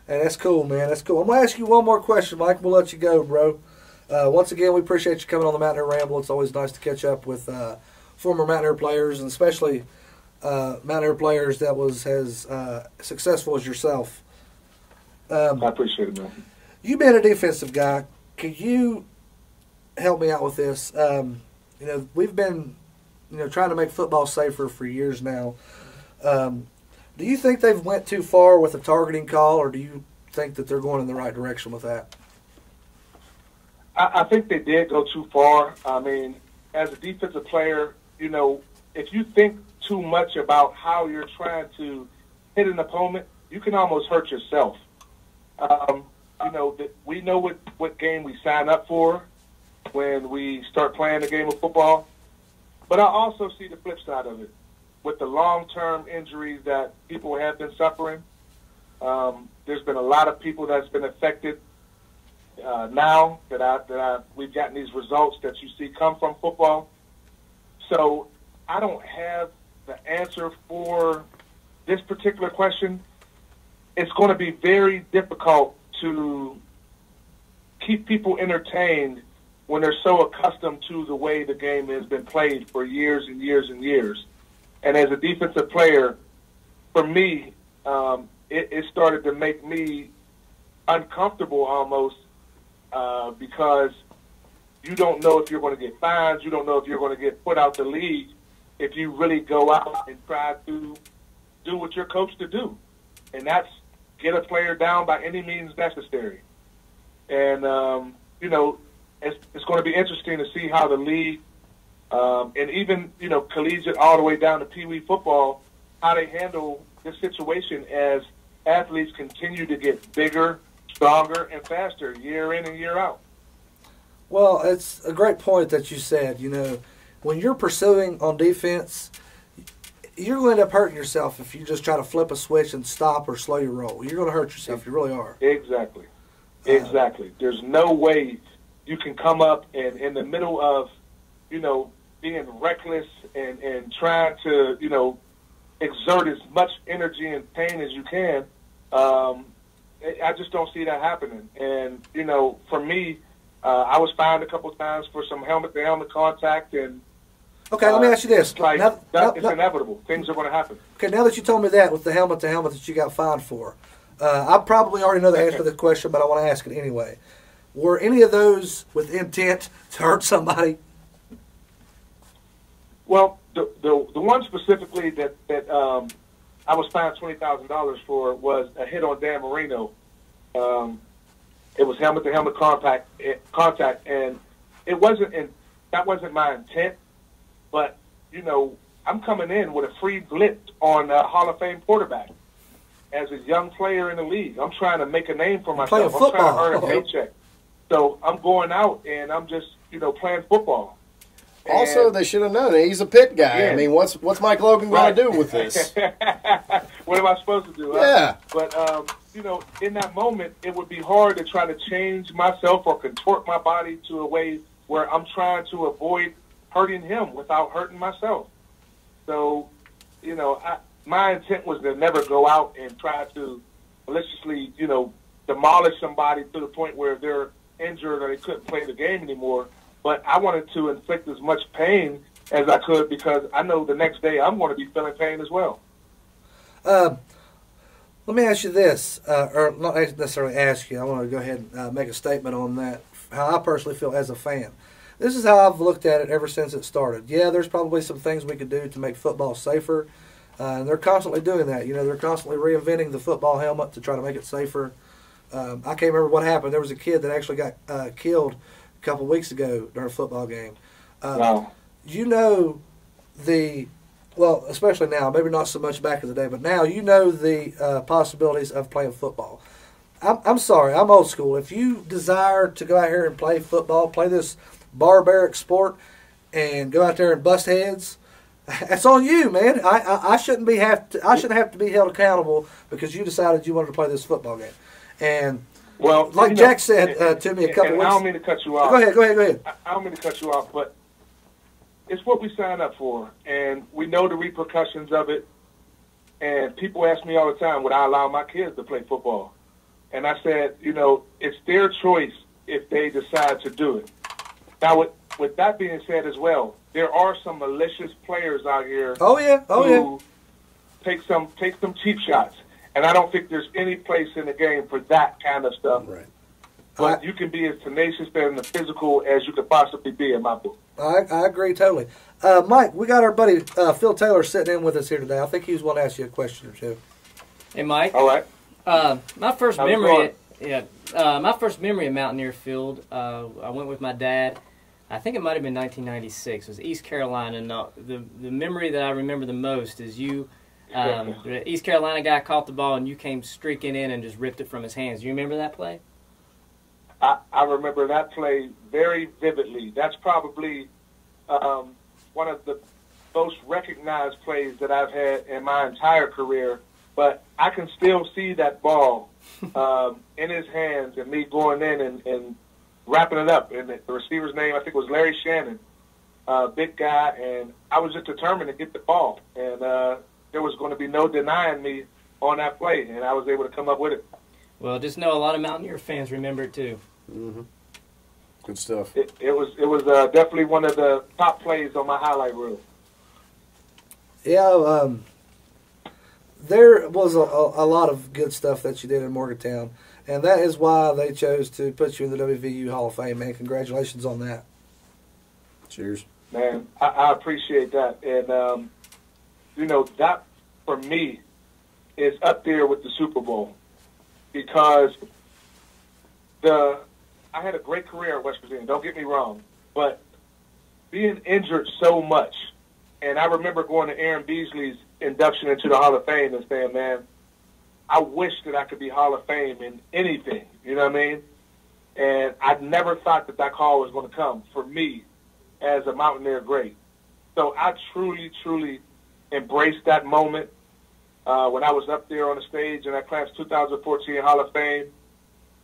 Hey, that's cool, man. That's cool. I'm going to ask you one more question, Mike. We'll let you go, bro. Once again, we appreciate you coming on the Mountaineer Ramble. It's always nice to catch up with former Mountaineer players, and especially Mountaineer players that was as successful as yourself. I appreciate it, man. You being a defensive guy, could you help me out with this? We've been trying to make football safer for years now. Do you think they've went too far with a targeting call, or do you think that they're going in the right direction with that? I think they did go too far. I mean, as a defensive player, if you think too much about how you're trying to hit an opponent, you can almost hurt yourself. We know what game we sign up for when we start playing the game of football. But I also see the flip side of it. With the long-term injuries that people have been suffering, there's been a lot of people that's been affected now that we've gotten these results that you see come from football. So I don't have the answer for this particular question. It's going to be very difficult to keep people entertained when they're so accustomed to the way the game has been played for years and years and years. And as a defensive player, for me, it started to make me uncomfortable almost because you don't know if you're going to get fines. You don't know if you're going to get put out the league if you really go out and try to do what you're coached to do, and that's get a player down by any means necessary. And, you know, it's going to be interesting to see how the league, and even, you know, collegiate all the way down to Pee Wee football, how they handle this situation as athletes continue to get bigger, stronger, and faster year in and year out. Well, it's a great point that you said. You know, when you're pursuing on defense, you're going to end up hurting yourself if you just try to flip a switch and stop or slow your roll. You're going to hurt yourself. You really are. Exactly. Exactly. There's no way you can come up and in the middle of, you know, being reckless and trying to, you know, exert as much energy and pain as you can. I just don't see that happening. And, you know, for me, I was fined a couple of times for some helmet-to-helmet contact. And okay, let me ask you this. It's inevitable. Things are going to happen. Okay, now that you told me that with the helmet-to-helmet that you got fined for, I probably already know the answer to the question, but I want to ask it anyway. Were any of those with intent to hurt somebody? Well, the one specifically that I was fined $20,000 for was a hit on Dan Marino. It was helmet-to-helmet contact, and that wasn't my intent. But you know, I'm coming in with a free blitz on a Hall of Fame quarterback as a young player in the league. I'm trying to make a name for myself. I'm trying to earn a paycheck. So I'm going out and I'm just, you know, playing football. Also, they should have known he's a pit guy. Yeah. I mean, what's Mike Logan going to do with this? What am I supposed to do? Yeah. But, you know, in that moment, it would be hard to try to change myself or contort my body to a way where I'm trying to avoid hurting him without hurting myself. So, you know, my intent was to never go out and try to maliciously, you know, demolish somebody to the point where they're injured or they couldn't play the game anymore. But I wanted to inflict as much pain as I could because I know the next day I'm going to be feeling pain as well. Let me ask you this, or not necessarily ask you. I want to go ahead and make a statement on that, how I personally feel as a fan. This is how I've looked at it ever since it started. Yeah, there's probably some things we could do to make football safer, and they're constantly doing that. You know, they're constantly reinventing the football helmet to try to make it safer. I can't remember what happened. There was a kid that actually got killed a couple of weeks ago during a football game. Wow. You know well, especially now, maybe not so much back in the day, but now you know the possibilities of playing football. I'm sorry, I'm old school. If you desire to go out here and play football, play this barbaric sport, and go out there and bust heads, that's on you, man. I shouldn't have to be held accountable because you decided you wanted to play this football game. And well, like Jack said to me a couple weeks. I don't mean to cut you off. Go ahead. I don't mean to cut you off, but it's what we sign up for, and we know the repercussions of it. And people ask me all the time, would I allow my kids to play football? And I said, you know, it's their choice if they decide to do it. Now, with that being said as well, there are some malicious players out here who take some cheap shots. And I don't think there's any place in the game for that kind of stuff. Right. But you can be as tenacious and as physical as you could possibly be in my book. I agree totally. Mike, we got our buddy Phil Taylor sitting in with us here today. I think he was wanting to ask you a question or two. Hey, Mike. All right. My first memory at Mountaineer Field, I went with my dad. I think it might have been 1996. It was East Carolina. And the memory that I remember the most is you. The East Carolina guy caught the ball and you came streaking in and just ripped it from his hands. Do you remember that play? I remember that play very vividly. That's probably one of the most recognized plays that I've had in my entire career. But I can still see that ball in his hands and me going in and wrapping it up. And the receiver's name, I think, was Larry Shannon, big guy. And I was just determined to get the ball. And there was going to be no denying me on that play, and I was able to come up with it. Well, just know a lot of Mountaineer fans remember it too. Mm-hmm. Good stuff. It was definitely one of the top plays on my highlight reel. Yeah, there was a lot of good stuff that you did in Morgantown, and that is why they chose to put you in the WVU Hall of Fame, man. Congratulations on that. Cheers. Man, I appreciate that. And, you know, that, for me, is up there with the Super Bowl. Because I had a great career at West Virginia, don't get me wrong. But being injured so much, and I remember going to Aaron Beasley's induction into the Hall of Fame and saying, man, I wish that I could be Hall of Fame in anything, you know what I mean? And I never thought that call was going to come for me as a Mountaineer great. So I truly, truly embraced that moment when I was up there on the stage in that class 2014 Hall of Fame.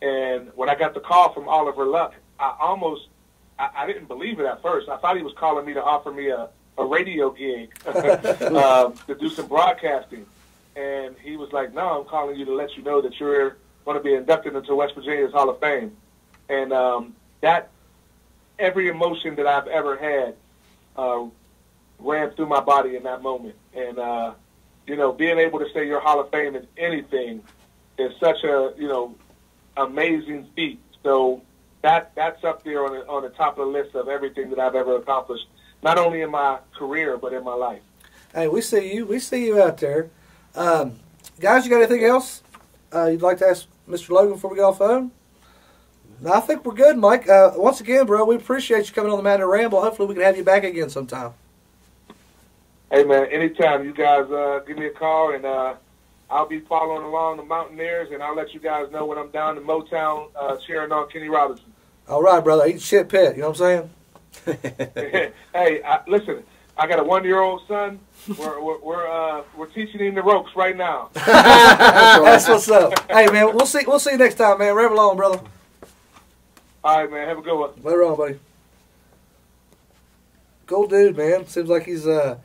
And when I got the call from Oliver Luck, I didn't believe it at first. I thought he was calling me to offer me a radio gig to do some broadcasting. And he was like, no, I'm calling you to let you know that you're going to be inducted into West Virginia's Hall of Fame. And that, every emotion that I've ever had ran through my body in that moment. And, you know, being able to say you're Hall of Fame in anything is such a, you know, amazing feat. So that's up there on the top of the list of everything that I've ever accomplished, not only in my career, but in my life. Hey, we see you. We see you out there. Guys, you got anything else you'd like to ask Mr. Logan before we get off the phone? No, I think we're good, Mike. Once again, bro, we appreciate you coming on the Mountaineer Ramble. Hopefully we can have you back again sometime. Hey, man, anytime. You guys give me a call, and I'll be following along the Mountaineers, and I'll let you guys know when I'm down in Motown cheering on Kenny Robertson. All right, brother. Eat shit pit. You know what I'm saying? Hey, listen, I got a 1-year-old son. We're teaching him the ropes right now. That's what's up. Hey, man, we'll see you next time, man. Ramble on, brother. All right, man. Have a good one. Later on, buddy. Cool dude, man. Seems like he's got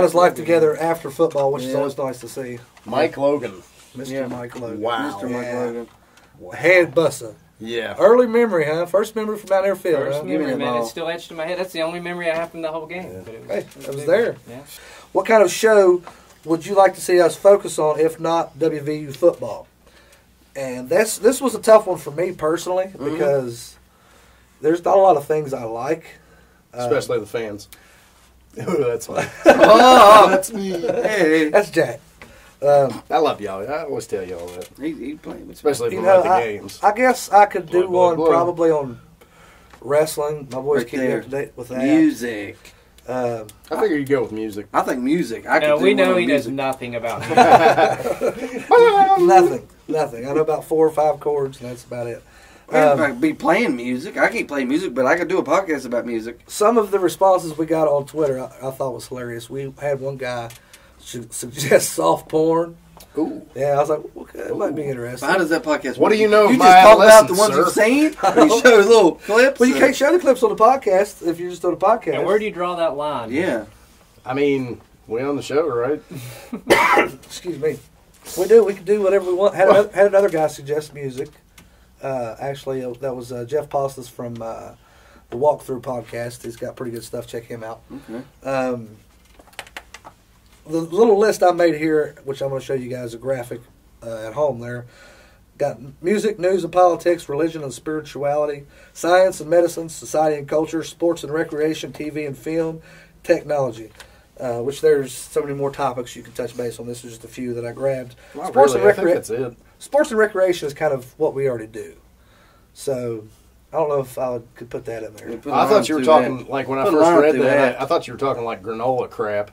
his life together after football, which is always nice to see. Mike Logan. Mr. Mike Logan. Wow. Mr. Mike Logan. Wow. Head buster. Yeah. Early memory, huh? First memory from Mountaineer Field. First memory, man. It's still etched in my head. That's the only memory I have from the whole game. Yeah. But it was there. Yeah. What kind of show would you like to see us focus on, if not WVU football? And this was a tough one for me personally because there's not a lot of things I like. Especially the fans. Ooh, that's funny. Oh, that's me. Hey. That's Jack. I love y'all. I always tell y'all that. He playing, especially if we're at the games. I guess I could do one probably on wrestling. My boys keep me up to date with that. Music. I figure you go with music. I think music. We know he knows nothing about music. Nothing. I know about 4 or 5 chords, and that's about it. I be playing music. I can't play music, but I could do a podcast about music. Some of the responses we got on Twitter I thought was hilarious. We had one guy suggest soft porn. Ooh. Yeah, I was like, okay, it might be interesting. How does that podcast work? What do you know? You just talk about the ones you've seen? Or you show little clips? Well, you can't show the clips on the podcast if you're just on the podcast. And where do you draw that line? Yeah. I mean, we on the show, right? Excuse me. We do. We can do whatever we want. Had another guy suggest music. Actually, that was Jeff Postas from the Walkthrough podcast. He's got pretty good stuff. Check him out. Okay. The little list I made here, which I'm going to show you guys a graphic at home there, got music, news and politics, religion and spirituality, science and medicine, society and culture, sports and recreation, TV and film, technology, which there's so many more topics you can touch base on. This is just a few that I grabbed. Well, I think that's it. Sports and recreation is kind of what we already do. So I don't know if I could put that in there. I thought you were talking, like when I first read that, I thought you were talking like granola crap.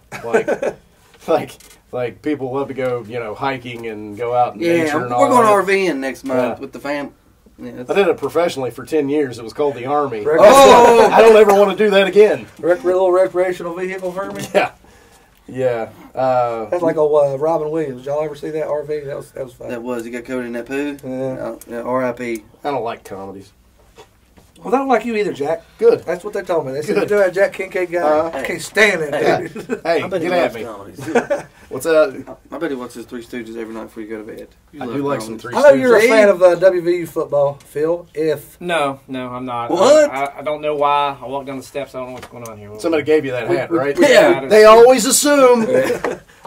Like people love to go, hiking and go out in nature and all we're going that. RVing next month with the fam. Yeah, I did it professionally for 10 years. It was called the Army. Oh! I don't ever want to do that again. Little recreational vehicle for me? Yeah. That's like old Robin Williams. Y'all ever see that RV? That was fun. That was. He got covered in that poo? Yeah. R.I.P. I don't like comedies. Well, they don't like you either, Jack. Good. That's what they told me. They said, you know that Jack Kincaid guy? I can't stand it, dude. Hey, get at me. What's that? I bet he watches Three Stooges every night before you go to bed. I do like some Three Stooges. I know you're a fan of WVU football, Phil. No, I'm not. What? I don't know why. I walked down the steps. I don't know what's going on here. Somebody gave you that hat, right? Yeah. They always assume.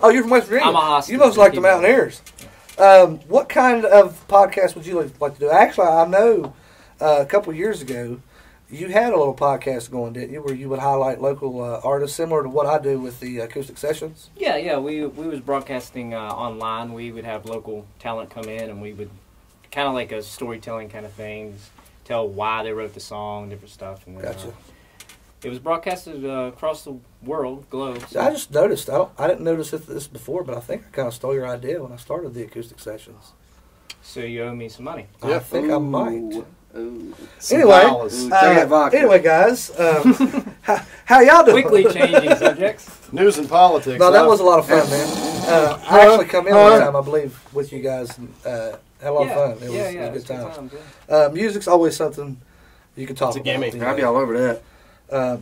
Oh, you're from West Virginia. I'm a hostage. You must like the Mountaineers. What kind of podcast would you like to do? Actually, I know a couple of years ago, you had a little podcast going, didn't you, where you would highlight local artists, similar to what I do with the acoustic sessions? Yeah. We was broadcasting online. We would have local talent come in, and we would kind of like a storytelling kind of things, tell why they wrote the song, different stuff. And then, Gotcha. It was broadcasted across the globe. So. I just noticed. I didn't notice this before, but I think I kind of stole your idea when I started the acoustic sessions. So you owe me some money. I think I might. Anyway, guys, how y'all doing? Quickly changing subjects. News and politics. No, that was a lot of fun, man. I actually come in one time, I believe, with you guys. And, had a lot of fun. It was a good time. Music's always something you can talk about. I'll be all over that.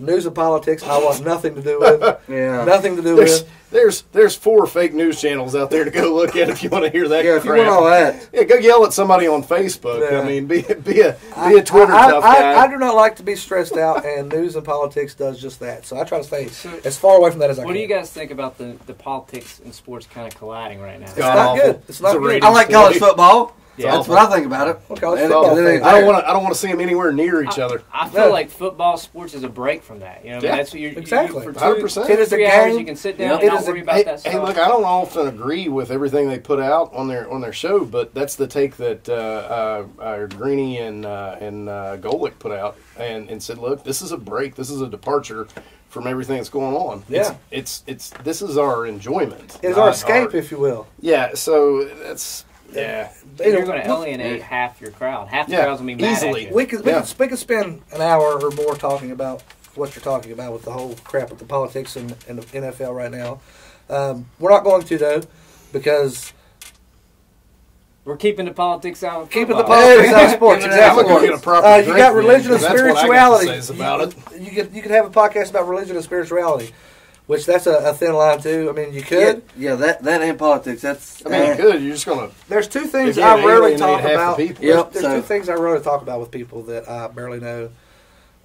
News and politics, I want nothing to do with. Nothing to do with. There's 4 fake news channels out there to go look at if you want to hear that. If you want all that, go yell at somebody on Facebook. I mean, be a Twitter tough guy. I do not like to be stressed out, and news and politics does just that. So I try to stay as far away from that as I can. What do you guys think about the politics and sports kind of colliding right now? It's not good. It's not good. I like college football. Yeah, that's what I think about it. I don't want to see them anywhere near each other. I feel like football sports is a break from that. You know, that's what exactly. For 100%. It is 3 hours you can sit down and not worry about that stuff. Hey, look, I don't often agree with everything they put out on their show, but that's the take that Greeny and Golick put out and said, look, this is a break. This is a departure from everything that's going on. Yeah, it's this is our enjoyment. It's our escape, if you will. Yeah, so that's. Yeah, you're going to alienate half your crowd. Half the crowd's going to be mad easily. at you. We could spend an hour or more talking about what you're talking about with the whole crap with the politics and the NFL right now. We're not going to, though, because we're keeping the politics out of keeping the politics out of sports. Exactly. You got religion and spirituality. That's what I got to say about it. You could have a podcast about religion and spirituality. Which that's a thin line too. I mean, you could. Yeah, that ain't politics. That's. I mean, you could. You're just gonna. There's 2 things I rarely talk about. Yep. There's 2 things I rarely talk about with people that I barely know,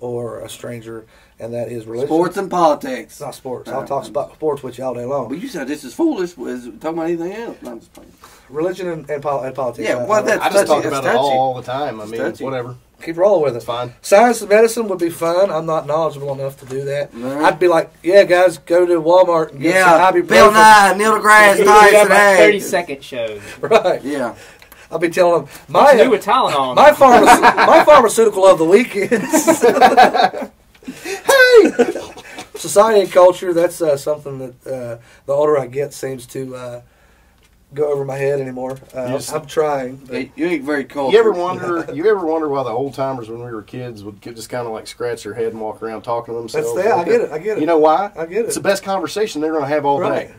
or a stranger, and that is religion. Sports and politics. It's not sports. I'll talk about sports with you all day long. But you said this is foolish. Was talking about anything else? No, I'm just playing. Religion and politics. Yeah, well, I just talk about it all the time. I mean, whatever. Keep rolling with it. Fine. Science and medicine would be fun. I'm not knowledgeable enough to do that. No. I'd be like, yeah, guys, go to Walmart and get some ibuprofen. Bill Nye, Neil deGrasse Tyson. 30-second shows. Right. Yeah. I'll be telling them my new with Tylenol. My pharmaceutical of the week is hey, society and culture. That's something that the older I get seems to go over my head anymore. I'm trying. You ain't very cultured. You ever wonder why the old timers when we were kids would just kind of like scratch their head and walk around talking to themselves? I get it. You know why? I get it. It's the best conversation they're going to have all day.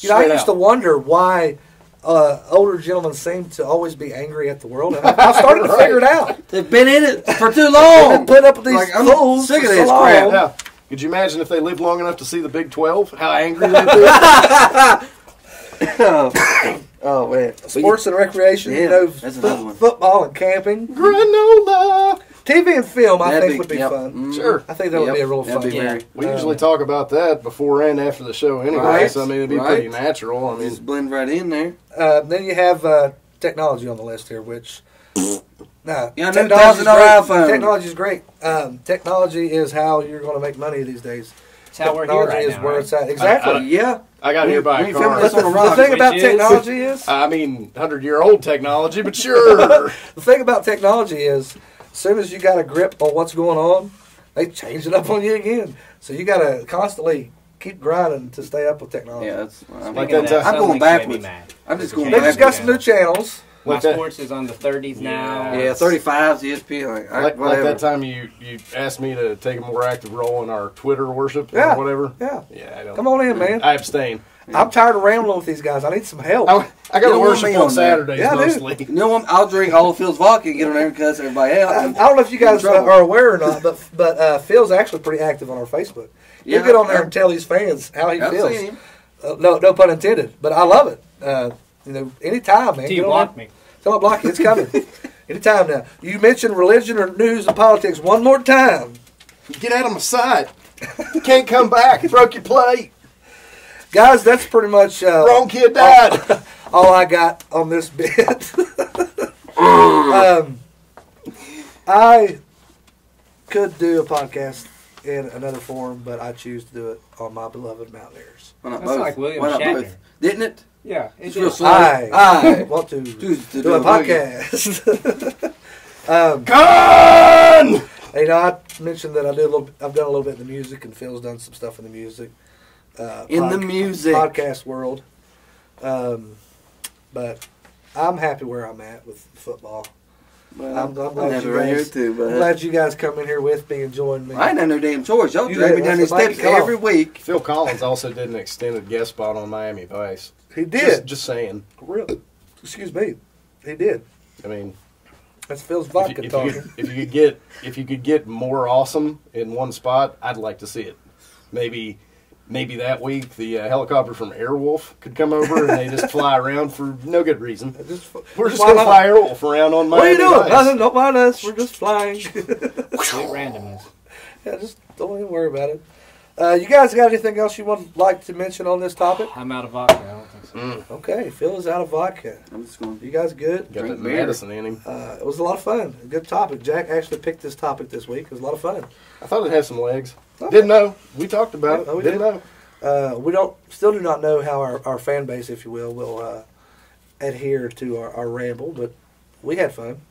You know, I used to wonder why older gentlemen seem to always be angry at the world. And I've started to figure it out. They've been in it for too long. They've been putting up with these fools. Sick of this crap. Yeah. Could you imagine if they lived long enough to see the Big 12? How angry they'd be? Oh man! Sports and recreation, that's another one. Football and camping, granola, TV and film. I think would be fun. Mm-hmm. Sure, I think that would be a real fun. We usually talk about that before and after the show, anyway. Right. So I mean, it'd be pretty natural. I mean, just blend right in there. Then you have technology on the list here, which $2,000 iPhone. Technology is great. Technology is how you're going to make money these days. It's how we're here right now. Technology is where it's at. Exactly. I got here by a car. The thing about technology is... I mean, 100-year-old technology, but sure. The thing about technology is, as soon as you got a grip on what's going on, they change it up on you again. So you got to constantly keep grinding to stay up with technology. Yeah, I'm going backwards. I'm just going backwards. They just got some new channels. My sports is on the 30s now. Yeah, 35's ESPN. Like that time you asked me to take a more active role in our Twitter worship or whatever. Yeah. I don't. Come on in, man. I abstain. I'm tired of rambling with these guys. I need some help. I got to worship on Saturdays mostly. You know what? I'll drink all of Phil's vodka and get on there and cuss everybody out. I don't know if you guys are aware or not, but Phil's actually pretty active on our Facebook. You get on there and tell his fans how he feels. No pun intended. But I love it. Anytime, man. You block me. Tell me block you. It's coming. Anytime now. You mentioned religion or news and politics one more time. Get out of my sight. You can't come back. You broke your plate. Guys, that's pretty much... wrong kid died. All I got on this bit. I could do a podcast in another form, but I choose to do it on my beloved Mountaineers. Why not That's both? like William Why not Shatner. both? Didn't it? Yeah. It's real slow. I want to do a podcast. Gone! You know, I mentioned that I've done a little bit in the music, and Phil's done some stuff in the music. The music podcast world. But I'm happy where I'm at with football. Well, I'm glad happy you right guys. here too, but I'm glad you guys come in here with me and join me. I ain't had no damn choice. Y'all You drag did. me down That's these what steps Mikey called. every week. Phil Collins also did an extended guest spot on Miami Vice. He did. Just saying. Really? Excuse me. He did. I mean, that's Phil's vodka talking. If you could get more awesome in one spot, I'd like to see it. Maybe that week the helicopter from Airwolf could come over and they just fly around for no good reason. We're just going to fly Airwolf around on What are you Miami doing? Vice. Nothing. Don't mind us. We're just flying. Sweet randomness. Yeah, just don't even worry about it. You guys got anything else you would like to mention on this topic? I'm out of vodka. I don't think so. Okay, Phil is out of vodka. I'm just going. You guys good? Got that medicine in him. It was a lot of fun. A good topic. Jack actually picked this topic this week. It was a lot of fun. I thought it had some legs. Didn't know. We talked about it. No, we Didn't know. We still do not know how our fan base, if you will adhere to our ramble, but we had fun.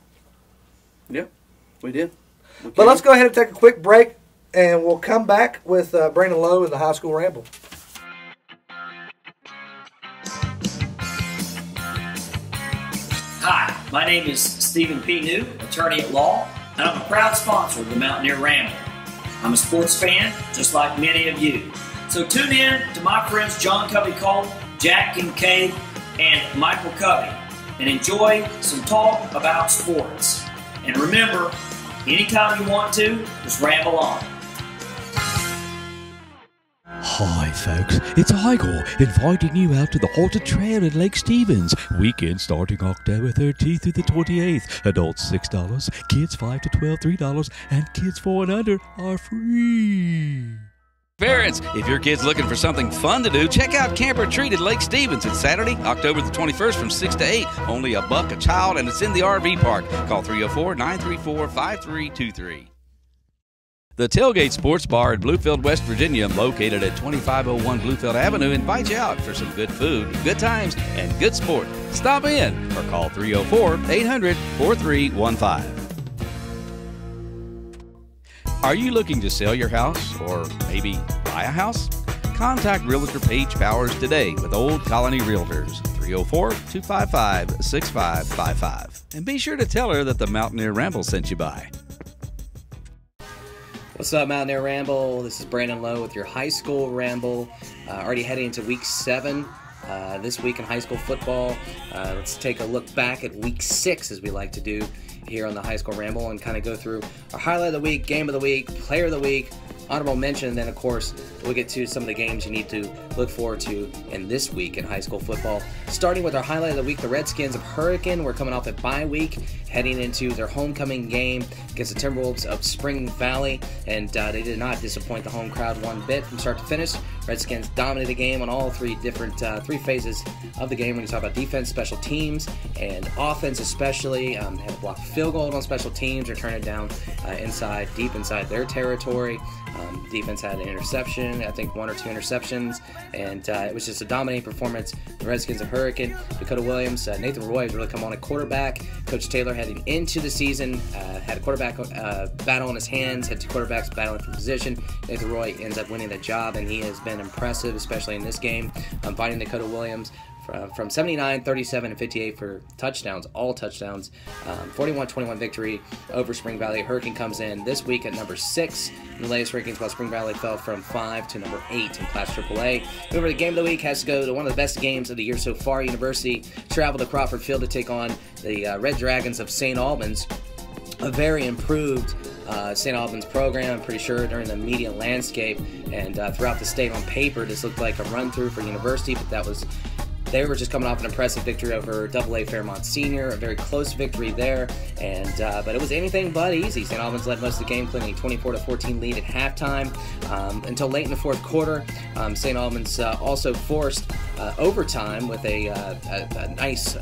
Yeah, we did. Okay. But let's go ahead and take a quick break, and we'll come back with Brandon Lowe and the High School Ramble. Hi, my name is Stephen P. New, attorney at law, and I'm a proud sponsor of the Mountaineer Ramble. I'm a sports fan, just like many of you. So tune in to my friends John Covey Cole, Jack Kincaid, and Michael Covey, and enjoy some talk about sports. And remember, anytime you want to, just ramble on. Hi folks, it's Igor inviting you out to the Haunted Trail in Lake Stevens. Weekend starting October 13th through the 28th. Adults $6, kids 5 to 12 $3, and kids 4 and under are free. Parents, if your kid's looking for something fun to do, check out Camp or Treat at Lake Stevens. It's Saturday, October the 21st from 6 to 8. Only $1 a child, and it's in the RV park. Call 304-934-5323. The Tailgate Sports Bar in Bluefield, West Virginia, located at 2501 Bluefield Avenue, invites you out for some good food, good times, and good sport. Stop in or call 304-800-4315. Are you looking to sell your house or maybe buy a house? Contact Realtor Paige Powers today with Old Colony Realtors, 304-255-6555. And be sure to tell her that the Mountaineer Ramble sent you by. What's up, Mountaineer Ramble? This is Brandon Lowe with your High School Ramble. Already heading into Week 7 this week in high school football. Let's take a look back at Week 6, as we like to do here on the High School Ramble, and kind of go through our highlight of the week, game of the week, player of the week, honorable mention, and then, of course, we'll get to some of the games you need to look forward to in this week in high school football. Starting with our highlight of the week, the Redskins of Hurricane. We're coming off a bye week, heading into their homecoming game against the Timberwolves of Spring Valley, and they did not disappoint the home crowd one bit from start to finish. Redskins dominated the game on all three phases of the game when you talk about defense, special teams, and offense especially. Had a blocked field goal on special teams or turn it down deep inside their territory. Defense had an interception, I think 1 or 2 interceptions, and it was just a dominating performance. The Redskins of Hurricane, Khoda Williams, Nathan Roy has really come on at quarterback. Coach Taylor heading into the season had a quarterback battle in his hands, had 2 quarterbacks battling for position. Nathan Roy ends up winning the job, and he has been impressive, especially in this game, fighting the Khoda Williams from 79, 37, and 58 for touchdowns, all touchdowns. 41-21 victory over Spring Valley. Hurricane comes in this week at number 6 in the latest rankings, while Spring Valley fell from 5 to number 8 in Class AAA. Over the game of the week has to go to one of the best games of the year so far. University traveled to Crawford Field to take on the Red Dragons of St. Albans, a very improved St. Albans program, I'm pretty sure, during the media landscape and throughout the state. On paper, this looked like a run-through for University, but they were just coming off an impressive victory over AA Fairmont Senior, a very close victory there, and but it was anything but easy. St. Albans led most of the game, claiming a 24-14 lead at halftime until late in the fourth quarter. St. Albans also forced overtime with a nice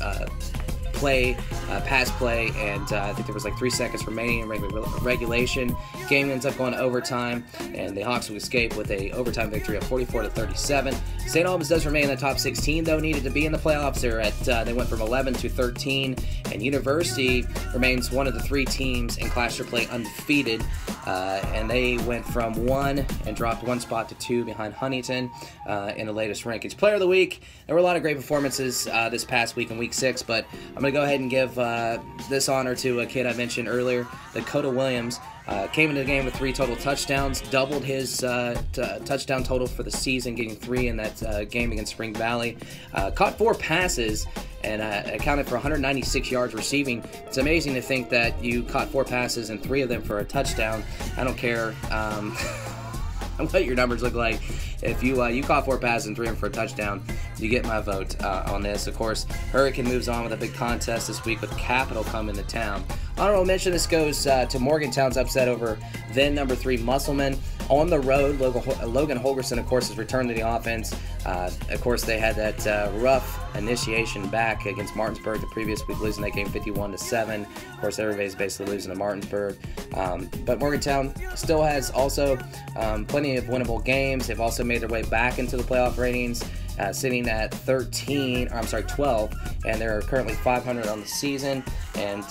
pass play, and I think there was like 3 seconds remaining in regulation. Game ends up going to overtime, and the Hawks would escape with a overtime victory of 44-37. St. Albans does remain in the top 16, though, needed to be in the playoffs. They went from 11 to 13, and University remains one of the 3 teams in Class AAA undefeated, and they went from 1 and dropped 1 spot to 2 behind Huntington in the latest rankings. Player of the week, there were a lot of great performances this past week in Week 6, but I'm going to go ahead and give this honor to a kid I mentioned earlier, the Khoda Williams. Came into the game with 3 total touchdowns, doubled his touchdown total for the season, getting 3 in that game against Spring Valley. Caught 4 passes and accounted for 196 yards receiving. It's amazing to think that you caught 4 passes and 3 of them for a touchdown. I don't care what your numbers look like. If you caught 4 passes and 3 of them for a touchdown, you get my vote on this. Of course, Hurricane moves on with a big contest this week with Capital coming to town. Honorable mention, this goes to Morgantown's upset over then number 3 Musselman. On the road, Logan Holgerson, of course, has returned to the offense. Of course, they had that rough initiation back against Martinsburg the previous week, losing that game 51-7. Of course, everybody's basically losing to Martinsburg. But Morgantown still has also plenty of winnable games. They've also made their way back into the playoff ratings, sitting at 12, and they're currently 500 on the season. And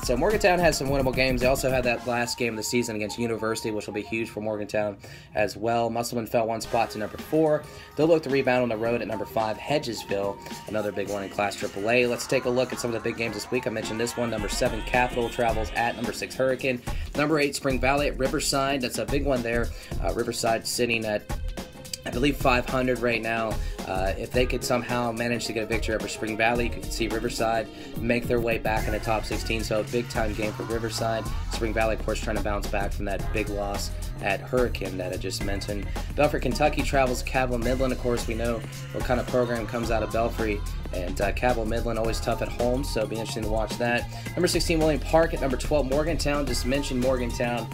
so Morgantown has some winnable games. They also had that last game of the season against University, which will be huge for Morgantown as well. Musselman fell 1 spot to number 4. They'll look to rebound on the road at number 5, Hedgesville, another big one in Class AAA. Let's take a look at some of the big games this week. I mentioned this one. Number 7, Capital travels at number 6, Hurricane. Number 8, Spring Valley at Riverside. That's a big one there. Riverside sitting at, I believe, 500 right now. If they could somehow manage to get a victory over Spring Valley, you could see Riverside make their way back in the top 16. So a big-time game for Riverside. Spring Valley, of course, trying to bounce back from that big loss at Hurricane that I just mentioned. Belfry, Kentucky travels Cabell Midland. Of course, we know what kind of program comes out of Belfry. And Cabell Midland always tough at home, so it'll be interesting to watch that. Number 16, William Park at number 12, Morgantown. Just mentioned Morgantown.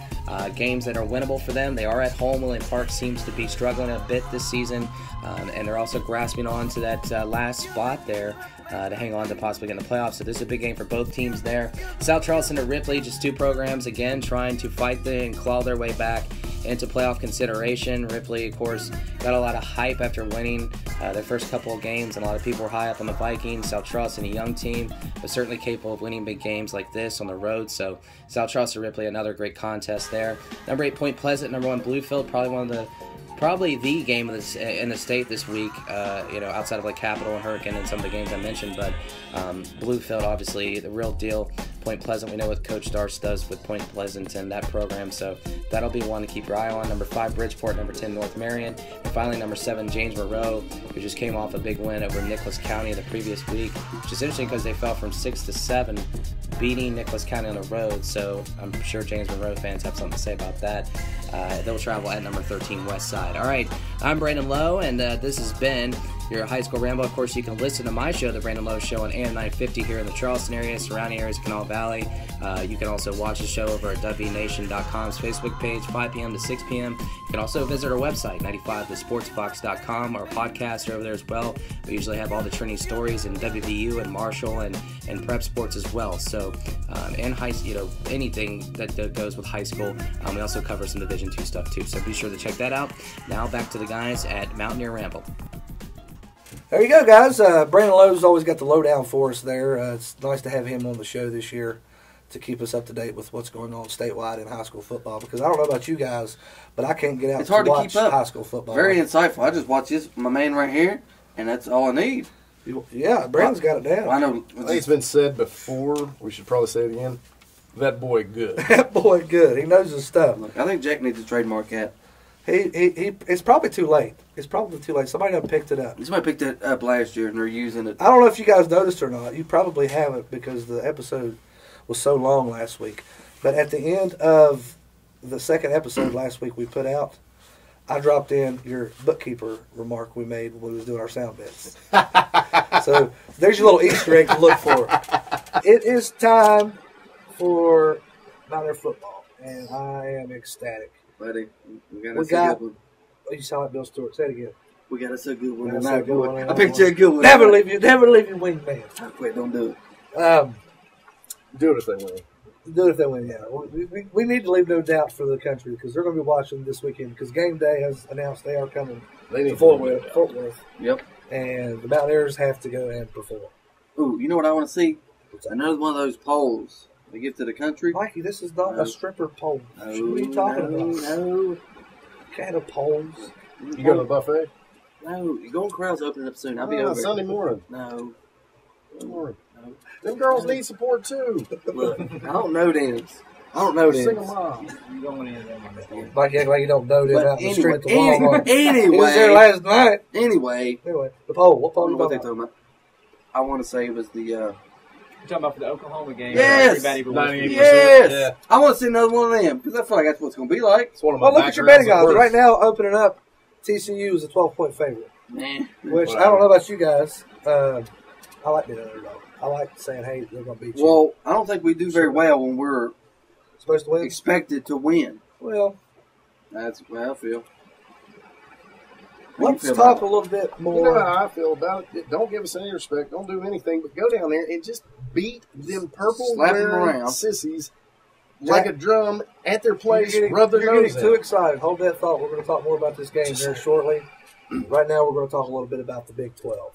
Games that are winnable for them. They are at home. William Park seems to be struggling a bit this season, and they're also grasping on to that last spot there to hang on to possibly get in the playoffs. So this is a big game for both teams there. South Charleston to Ripley, just 2 programs, again, trying to fight and claw their way back into playoff consideration. Ripley, of course, got a lot of hype after winning their first couple of games, and a lot of people were high up on the Vikings. South Charleston, a young team, but certainly capable of winning big games like this on the road. So South Charleston, Ripley, another great contest there. Number 8, Point Pleasant. Number 1, Bluefield, probably the game of this, in the state this week, outside of like Capital and Hurricane and some of the games I mentioned, but Bluefield, obviously, the real deal. Point Pleasant, we know what Coach Darce does with Point Pleasant and that program, so that'll be one to keep your eye on. Number 5, Bridgeport. Number 10, North Marion. And finally, number 7, James Monroe, who just came off a big win over Nicholas County the previous week, which is interesting because they fell from 6 to 7, beating Nicholas County on the road, so I'm sure James Monroe fans have something to say about that. They'll travel at number 13, West Side. All right, I'm Brandon Lowe, and this has been your High School Ramble. Of course, you can listen to my show, The Brandon Lowe Show, on AM 950 here in the Charleston area, surrounding areas, Kanawha Valley. You can also watch the show over at WNation.com's Facebook page, 5 p.m. to 6 p.m. You can also visit our website, 95thesportsbox.com. Our podcasts are over there as well. We usually have all the trending stories in WVU and Marshall and prep sports as well. So, and anything that goes with high school. We also cover some Division II stuff too. So be sure to check that out. Now back to the guys at Mountaineer Ramble. There you go, guys. Brandon Lowe's always got the lowdown for us there. It's nice to have him on the show this year to keep us up to date with what's going on statewide in high school football, because I don't know about you guys, but I can't get out to watch keep up. High school football. Very insightful. I just watch this, my man right here, and that's all I need. Yeah, Brandon's got it down. I know. I think it's been said before. We should probably say it again. That boy good. That boy good. He knows his stuff. Look, I think Jack needs to trademark that. It's probably too late. It's probably too late. Somebody done picked it up. Somebody picked it up last year, and they're using it. I don't know if you guys noticed or not. You probably haven't, because the episode was so long last week. But at the end of the second episode last week we put out, I dropped in your bookkeeper remark we made when we was doing our sound bits. So there's your little Easter egg to look for. It is time for Mountaineer football, and I am ecstatic. Buddy, we got a good one. Oh, you sound like Bill Stewart. Say it again. We got us a good one. I picked you a good one. Never leave your wingman. Wait, don't do it. Do it if they win. Do it if they win, yeah. We need to leave no doubt for the country because they're going to be watching this weekend because Game Day has announced they are coming to Fort Worth. Yep. And the Mountaineers have to go and perform. Ooh, you know what I want to see? Another one of those polls they give to the country. Mikey, this is not a stripper pole. What are you talking about? No. Kind of poles. You go to the buffet? No, your Golden Corral's opening up soon. I'll be over Sunday morning. No. Sunday morning. No. Them girls need support too. Look, I don't know them. Sing them off. Mikey act like you don't know them out in the street at the Walmart. Anyway. He was there last night. Anyway, the poll. What poll I you don't know what they talking talking about. I want to say it was the... You're talking about for the Oklahoma game. Yes! Everybody but Yes! Yeah. I want to see another one of them because I feel like that's what it's going to be like. It's one of Well, look at your betting odds. Right now, opening up, TCU is a 12-point favorite. Which, I don't know about you guys. I like being an underdog. I like saying, hey, they're going to beat you. Well, I don't think we do very well when we're supposed to win. Expected to win. Well, that's the way I feel. Let's talk a little bit more. You know how I feel about it. Don't give us any respect. Don't do anything but go down there and just beat them purple wearing sissies like a drum at their place. Rub their You're nose getting too excited. Hold that thought. We're going to talk more about this game very shortly. Right now, we're going to talk a little bit about the Big 12.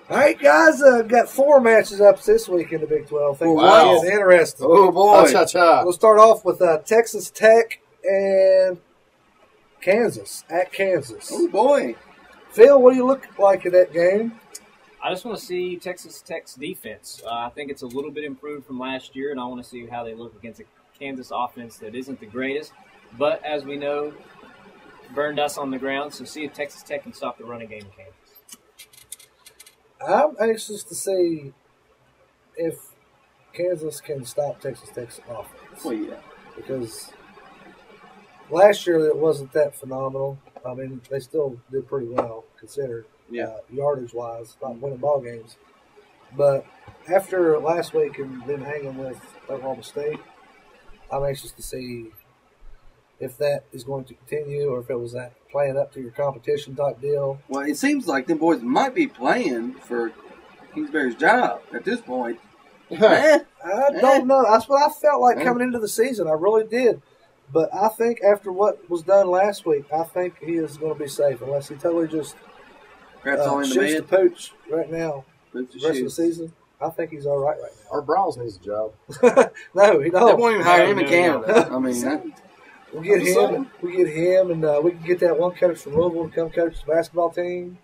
All right, guys, got 4 matches up this week in the Big 12. Wow. It's interesting. Oh, boy. We'll start off with Texas Tech and Kansas, at Kansas. Oh, boy. Phil, what do you look like in that game? I just want to see Texas Tech's defense. I think it's a little bit improved from last year, and I want to see how they look against a Kansas offense that isn't the greatest. But as we know, burned us on the ground, so see if Texas Tech can stop the running game in Kansas. I'm anxious to see if Kansas can stop Texas Tech's offense. Well, yeah. Because last year it wasn't that phenomenal. I mean, they still did pretty well considered, yardage-wise, not winning ball games. But after last week and then hanging with Oklahoma State, I'm anxious to see if that is going to continue or if it was that playing up to your competition type deal. Well, it seems like them boys might be playing for Kingsbury's job at this point. I don't know. That's what I felt like coming into the season. I really did. But I think after what was done last week, I think he is going to be safe unless he totally just shoots the pooch right now the rest of the season. I think he's all right now. Our Browns needs a job. No, he don't. They won't even hire him in Canada. I mean, we'll get him. We get him, and we can get that one coach from Louisville to come coach the basketball team.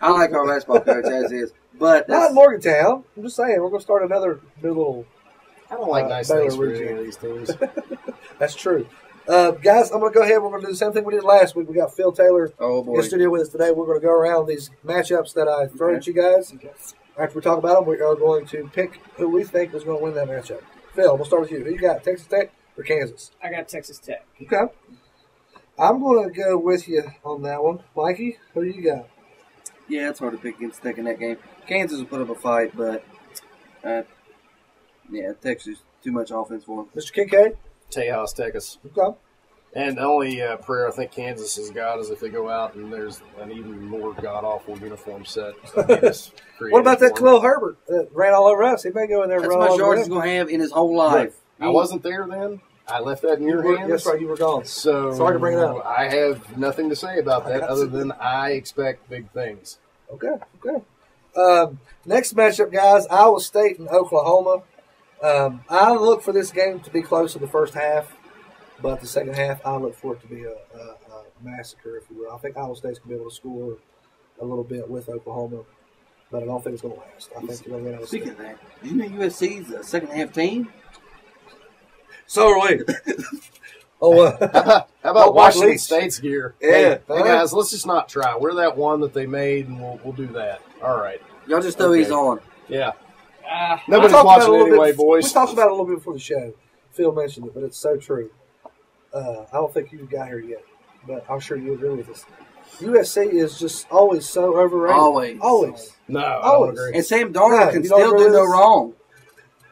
I like our basketball coach as is, but not in Morgantown. I'm just saying we're going to start another new little. I don't like nice things for any of these teams. That's true. Guys, I'm going to go ahead. We're going to do the same thing we did last week. We got Phil Taylor in the studio with us today. We're going to go around these matchups that I throw at you guys. Okay. After we talk about them, we are going to pick who we think is going to win that matchup. Phil, we'll start with you. Who you got, Texas Tech or Kansas? I got Texas Tech. Okay. I'm going to go with you on that one. Mikey, who do you got? Yeah, it's hard to pick against Tech in that game. Kansas will put up a fight, but Texas too much offense for them. Mr. Kincaid? Tejas, Texas. Okay. And the only prayer I think Kansas has got is if they go out and there's an even more god-awful uniform set. What about that Khalil Herbert that ran all over us? He may go in there and run all over us. That's much yards he's going to have in his whole life. I wasn't there then. I left that in your hands. That's right, you were gone. So sorry to bring it up. I have nothing to say about that other than I expect big things. Okay. Next matchup, guys, Iowa State and Oklahoma. I look for this game to be close in the first half, but the second half, I look for it to be a massacre, if you will. I think Iowa State's going to be able to score a little bit with Oklahoma, but I don't think it's going to last. I think they're going to win Iowa State. Speaking of that, did you know USC's a second-half team? So are we. How about Washington State's gear? Yeah. Hey, guys, let's just not try. We're that one that they made, and we'll do that. All right. Y'all just know he's on. Yeah. Nobody's watching anyway, boys. We talked about it a little bit before the show. Phil mentioned it, but it's so true. I don't think you got here yet, but I'm sure you agree with us. USC is just always so overrated. Always. No, I don't Always. agree. And Sam Darnold can you don't still agree do with no this? wrong.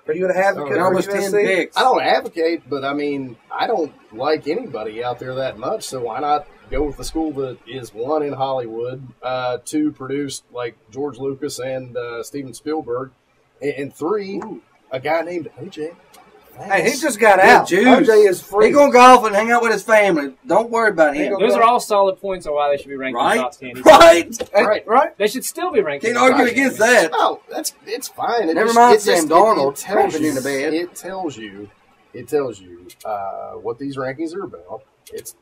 Are you an advocate for almost 10 USC? picks. I don't advocate, but I mean, I don't like anybody out there that much, so why not go with the school that is, one, in Hollywood, two, produced like George Lucas and Steven Spielberg, and three, a guy named OJ. Hey, he just got out. Juice. OJ is free. He gonna golf and hang out with his family. Don't worry about him. Those are all solid points on why they should be ranked in the top 10. Right. They should still be ranked. Can't in the top argue 10. against that. No, it's fine. Never mind Sam Darnold crapping in the bed. It tells you what these rankings are about. It's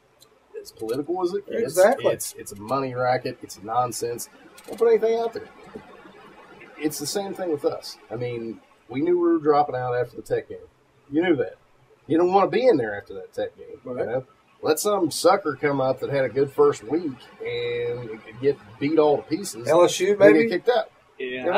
as political as it gets. Exactly. It's a money racket. It's nonsense. Don't put anything out there. It's the same thing with us. I mean, we knew we were dropping out after the Tech game. You knew that. You don't want to be in there after that Tech game. Right. You know? Let some sucker come up that had a good first week and get beat all to pieces. LSU, and maybe? get kicked out. Yeah,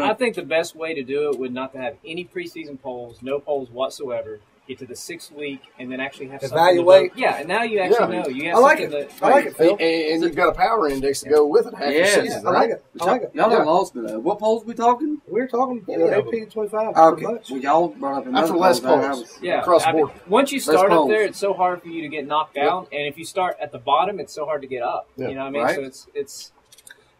I think the best way to do it would not to have any preseason polls, no polls whatsoever. Get to the 6th week and then actually have evaluate. Something and now you actually know. You have I like something it. that I like it, Phil. And you've got a power index to go with it half your season. I like it. I like it. Y'all lost me though. What polls we talking? We're talking AP 25. Okay. Well, y'all brought up another After less poll. polls. Yeah, across the board. Once you start Less up there, polls. it's so hard for you to get knocked down, and if you start at the bottom, it's so hard to get up. Yeah. You know what I mean? Right. So it's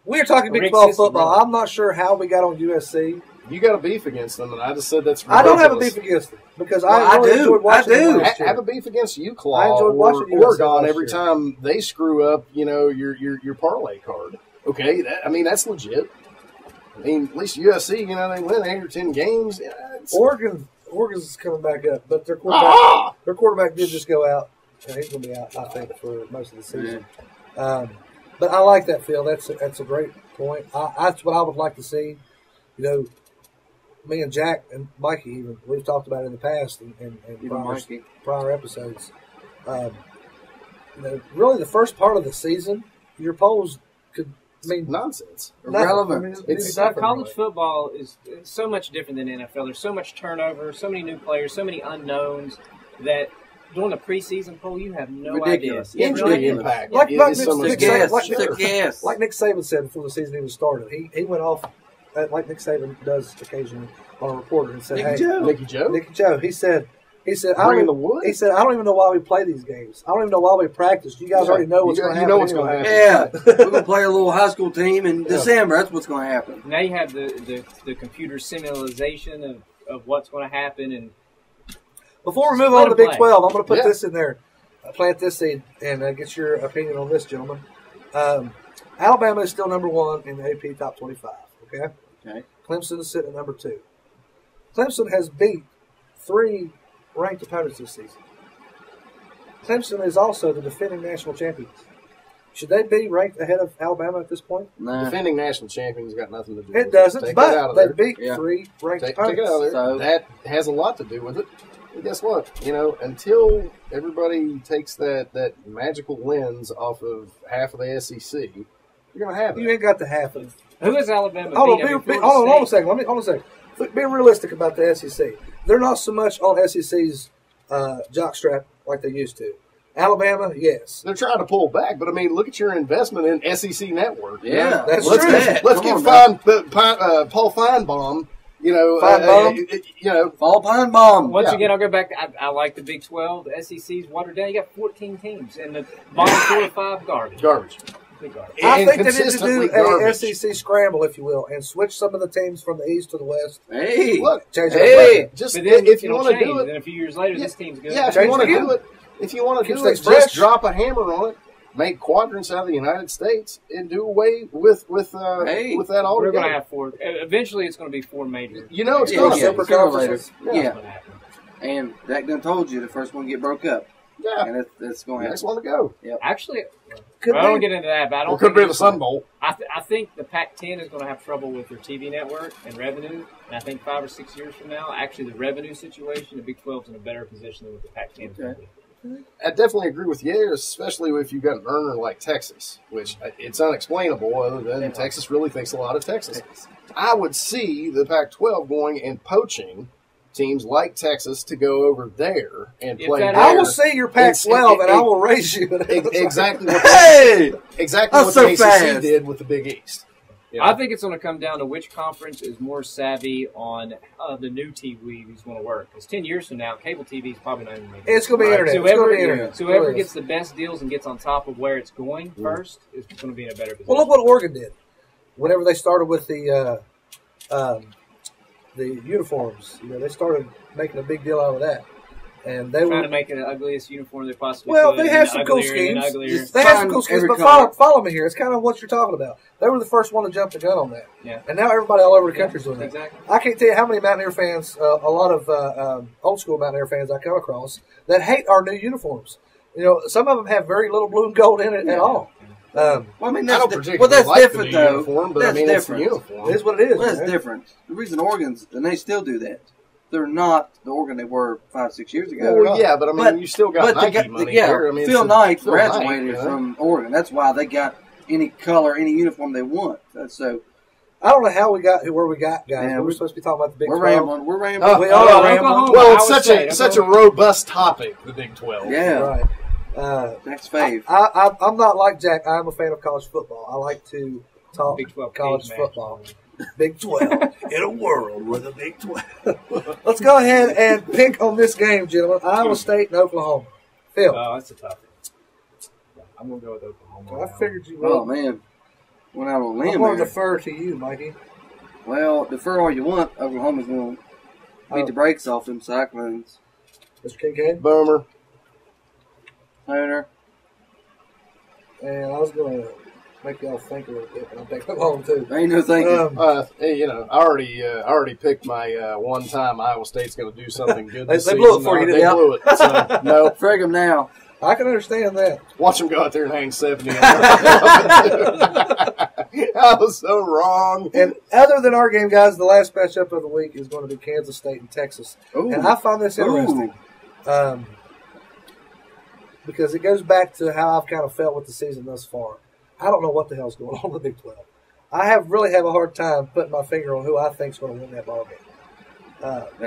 We're talking Big Rick 12 system, football. brother. I'm not sure how we got on USC. You got a beef against them, and I just said that's I ridiculous. don't have a beef against them because Well, I really I do. enjoyed watching I do. them last year. Have a beef against I UClaw enjoyed or watching USC Oregon last every year. time they screw up, your parlay card. Okay, that's legit. I mean, at least USC, they win 8 or 10 games. Yeah, Oregon's coming back up, but their quarterback did just go out. And he's going to be out, I think, for most of the season. But I like that, Phil. That's a great point. That's what I would like to see. Me and Jack and Mikey, even we've talked about it in the past and prior episodes. Really, the first part of the season, your polls could mean nonsense, irrelevant. It's college football is so much different than NFL. There's so much turnover, so many new players, so many unknowns that during the preseason poll, you have no Ridiculous. idea. Injury impact. Like Nick Saban Saban said before the season even started, he went off like Nick Saban does occasionally on a reporter and said, Nicky Joe. He said, Bringing the wood? He said, I don't even know why we play these games. I don't even know why we practice. You guys already know what's going to happen. You know what's going to happen. Yeah, we're going to play a little high school team in December. That's what's going to happen. Now you have the computer simulation of what's going to happen. And before we move on to Big 12, I'm going to put Yeah. this in there, plant this seed, and get your opinion on this, gentlemen. Alabama is still number 1 in the AP Top 25. Okay. Clemson is sitting at number 2. Clemson has beat 3 ranked opponents this season. Clemson is also the defending national champions. Should they be ranked ahead of Alabama at this point? Nah. Defending national champions got nothing to do with It doesn't, Take that out but of they there. beat 3 ranked Take opponents. it out of there. So- That has a lot to do with it. And guess what? Until everybody takes that magical lens off of half of the SEC, you're going to have it. You ain't got the half of it. who is Alabama? Hold beat? on, hold on a second. Hold on a second. Be realistic about the SEC. They're not so much on SEC's jockstrap like they used to. Alabama, yes. They're trying to pull back, but I mean, look at your investment in SEC Network. Yeah, that's let's true. Let's give Paul Feinbaum, Paul Feinbaum. Once again, I'll go back. I like the Big 12. The SEC's watered down. You got 14 teams, and the bottom 4 or 5 garbage. Big garbage. I think they need to consistently do a garbage. SEC scramble, if you will, and switch some of the teams from the east to the west. Hey, Look, Change hey, just But then if you it'll want to change, do it, then a few years later, this team's good. yeah, if Change you want to it again. do it, Keeps just things fresh. drop a hammer on it, make quadrants out of the United States, and do away with that We're going altogether. to have 4. Eventually, it's going to be 4 major. It's Yeah, going yeah, to. sooner or later. That's Yeah, gonna happen. and that done told you the first one to get broke up. Yeah, And that's going to next happen. one to go. Actually, Could I don't be. get into that, but I don't Or could think be the it's- Sun Bowl. I think the Pac-10 is going to have trouble with their TV network and revenue. And I think 5 or 6 years from now, actually the revenue situation, the Big 12 is in a better position than what the Pac-10 is going to be. I definitely agree with you, especially if you've got an earner like Texas, which it's unexplainable other than Texas really thinks a lot of Texas. I would see the Pac-12 going and poaching teams like Texas to go over there and play there. I will say your Pac-12, and I will raise you. Exactly what That's the ACC did with the Big East. Yeah. I think it's going to come down to which conference is more savvy on the new TV is going to work. Because 10 years from now, cable TV is probably not even making it. It's going to be internet. Whoever gets the best deals and gets on top of where it's going first is going to be in a better position. Well, look what Oregon did. Whenever they started with the uniforms, they started making a big deal out of that. And they trying were to make it the ugliest uniform they possibly well, could. they have some cool schemes. They have some cool schemes, but follow me here. It's kind of what you're talking about. They were the first one to jump the gun on that. Yeah. And now everybody all over the country is doing that. Exactly. I can't tell you how many Mountaineer fans, a lot of old school Mountaineer fans I come across that hate our new uniforms. Some of them have very little blue and gold in it at all. Well, I mean, I don't particularly that's like different, the new though. uniform, but That's I mean, different. it's the uniform. It is what it is. Well, that's man. different. The reason Oregon's, and they still do that. They're not the Oregon they were 5-6 years ago. Well, yeah, but I mean, you still got Nike money here. I mean, Phil Knight Phil graduated Knight, from Oregon. That's why they got any color, any uniform they want. So I don't know how we got where we got, guys. We're supposed to be talking about the Big 12. We're rambling. We are rambling. Well, it's such a robust topic, the Big 12. Yeah. Right. Next fave. I'm not like Jack. I'm a fan of college football. I like to talk Big 12 college cage football. Big 12 in a world with a Big 12. Let's go ahead and pick on this game, gentlemen. Iowa State and Oklahoma. Phil. Oh, that's a tough one. I'm going to go with Oklahoma. I figured you would. Oh, man. Went out on a limb. I'm going to there. defer to you, Mikey. Well, defer all you want. Oklahoma's going to beat the brakes off them Cyclones. Mr. Kincaid? Boomer. Hunter. And I was going to make y'all think a little bit, but I'm taking it home, too. Ain't no thinking. Hey, I already picked my one time Iowa State's going to do something good this They season. blew it for you, didn't They they? blew it. So, no. Frig them now. I can understand that. Watch them go out there and hang 70. I was so wrong. And other than our game, guys, the last matchup of the week is going to be Kansas State and Texas. Ooh. And I find this interesting because it goes back to how I've kind of felt with the season thus far. I don't know what the hell's going on in the Big 12. I really have a hard time putting my finger on who I think is going to win that ball game.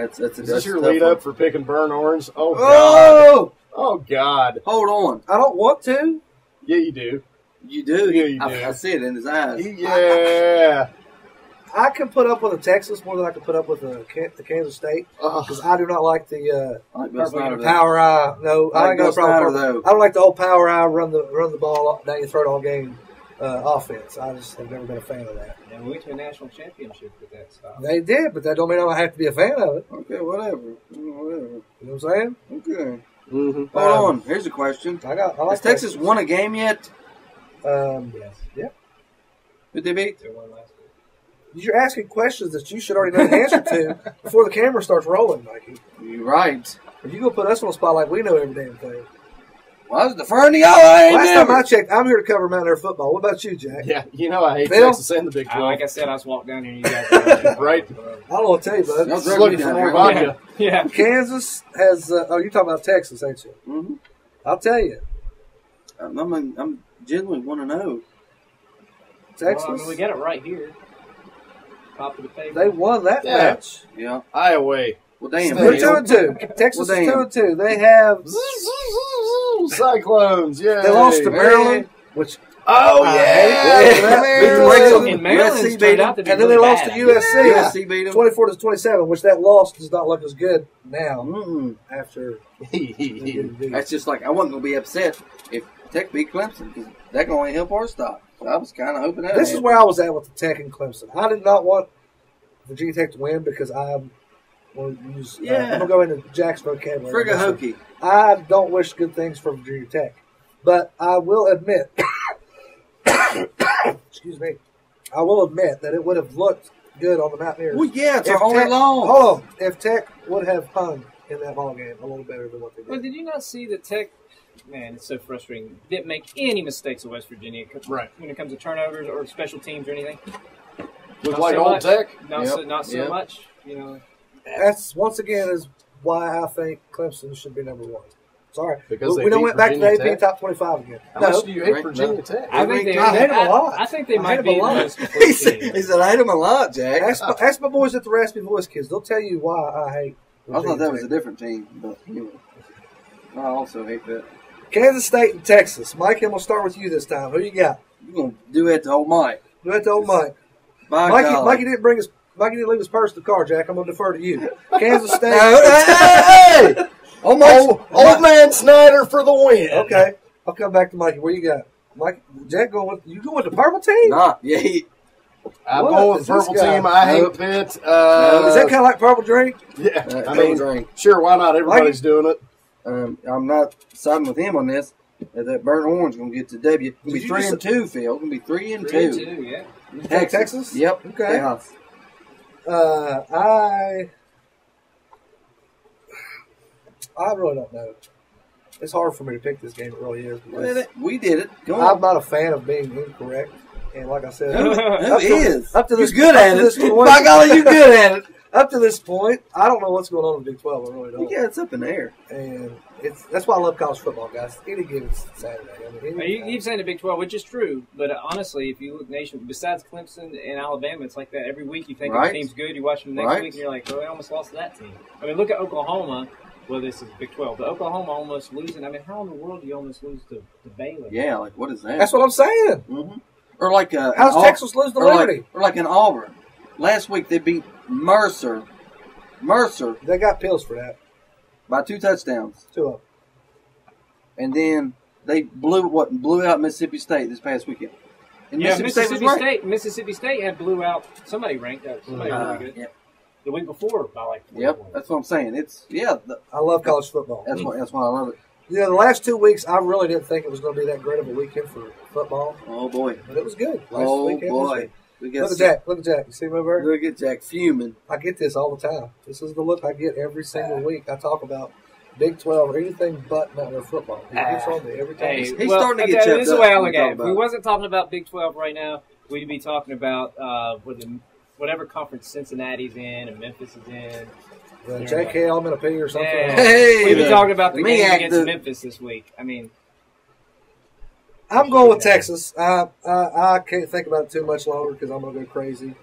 Is this your lead up for picking burnt orange? Oh, Oh! God. Oh, God. Hold on. I don't want to. Yeah, you do. You do? Yeah, you do. I see it in his eyes. Yeah. I can put up with a Texas more than I can put up with the Kansas State because I do not like the power eye. No, I ain't got a problem. I don't like the whole power eye run the ball down your throat all game offense. I just have never been a fan of that. And we went to a national championship with that stuff. They did, but that don't mean I have to be a fan of it. Okay, whatever. You know what I'm saying? Okay. Mm-hmm. Hold on. Here's a question. Has Texas won a game yet? Yes. Yeah. Who'd they beat? They won last week. You're asking questions that you should already know the answer to before the camera starts rolling, Mikey. You're right. If you go put us on the spot like we know every damn thing. Well, I was deferring to y'all. I ain't Last never. time I checked, I'm here to cover Mountaineer football. What about you, Jack? Yeah, I hate Phil? Texas and the Big 12. Like I said, I was walking down here and you guys were right. I don't know what to tell you, bud. Y'all Just drug looking me for down more here. vodka. Yeah. Kansas has. You're talking about Texas, ain't you? Mm-hmm. I'll tell you. I'm genuinely want to know. Texas. Well, I mean, we got it right here. Top of the table. They won that Yeah. match. Yeah. Iowa. Well, damn. They're 2-2. Texas is 2-2. They have. Cyclones. Yeah. They lost to Maryland, which. Oh yeah. And Maryland's turned out to be and then they really lost bad. to USC. USC beat them 24-27, which that loss does not look as good now. Mm-mm. After That's just like I wasn't gonna be upset if Tech beat Clemson because that can only help our stock. So I was kind of hoping that. this is where I was at with the Tech and Clemson. I did not want Virginia Tech to win because I'm going to use. I'm going to go into Jack's vocabulary. Frigga hokey. I don't wish good things for Virginia Tech, but I will admit. Excuse me. I will admit that it would have looked good on the Mountaineers. Well, yeah, it's If our only Tech- loss. Hold on. If Tech would have hung in that ball game a little better than what they did. Well, did you not see that Tech? Man, it's so frustrating. Didn't make any mistakes at West Virginia Right. when it comes to turnovers or special teams or anything. Look Not like so old much. Tech. Not so much. You know. That's once again is why I think Clemson should be number one. Sorry, Because they we don't beat went back to Virginia the AP Tech? top 25 again. How No. much do you hate Right, Virginia no. Tech? I think they. I hate them a lot. I think they I might hate be them a lot. the most complete team. He said I hate him a lot, Jack. Ask my boys at the Raspy Voice Kids. They'll tell you why I hate I thought that was a different team, but anyway. I also hate that. Kansas State and Texas. Mike, I'm going to start with you this time. Who you got? You're going to do that to old Mike. Do that to old Mike. Mikey didn't leave his purse in the car, Jack. I'm going to defer to you. Kansas State. Hey! Old man Snyder for the win. Okay. I'll come back to Mikey. Where you got? Mike, Jack, you going with the purple team? Nah, yeah. I'm going with the purple team. I hate Pitt. Is that kind of like purple drink? Yeah. I mean, drink. Sure, why not? Everybody's doing it. I'm not siding with him on this. That burnt orange going to get the W. It's going to be 3-2, Phil. It's going to be 3-2. 3-2, yeah. Texas? Yep. Okay. Texas. I really don't know. It's hard for me to pick this game. It really is. We did it. Go on. I'm not a fan of being incorrect. And like I said, who is? Up to this, you're good at it. Point, by golly, you're good at it. Up to this point, I don't know what's going on in the Big 12. I really don't. Yeah, it's up in the air. And that's why I love college football, guys. Any given Saturday. I mean, you keep saying the Big 12, which is true. But honestly, if you look nation, besides Clemson and Alabama, it's like that. Every week you think the team's good. You watch them next week, and you're like, oh, they almost lost to that team. I mean, look at Oklahoma. Well, this is Big 12. But Oklahoma almost losing. I mean, how in the world do you almost lose to Baylor? Yeah, like, what is that? That's what I'm saying. Mm-hmm. Or like how's Texas lose to Liberty? Or like an Auburn. Last week they beat Mercer. They got pills for that. By 2 touchdowns. 2 of them. And then they blew out Mississippi State this past weekend. And Mississippi State had blew out somebody ranked. Somebody really good. Yeah. The week before by like 4 Yep, points. that's what I'm saying. I love college football. That's why I love it. Yeah, the last 2 weeks, I really didn't think it was going to be that great of a weekend for football. Oh, boy. But it was good. Boy. Look at Jack. Look at Jack. You see my bird? Look at Jack fuming. I get this all the time. This is the look I get every single week. I talk about Big 12 or anything but Mountaineer football. He gets on me every time. Hey, He's starting to get this is the way I look at it. If about we wasn't talking about Big 12 right now, we'd be talking about whatever conference Cincinnati's in and Memphis is in. JK, I'm in a P or something. Yeah. Hey, we'd be talking about the game against Memphis this week. I mean, I'm going with Texas. I can't think about it too much longer because I'm going to go crazy.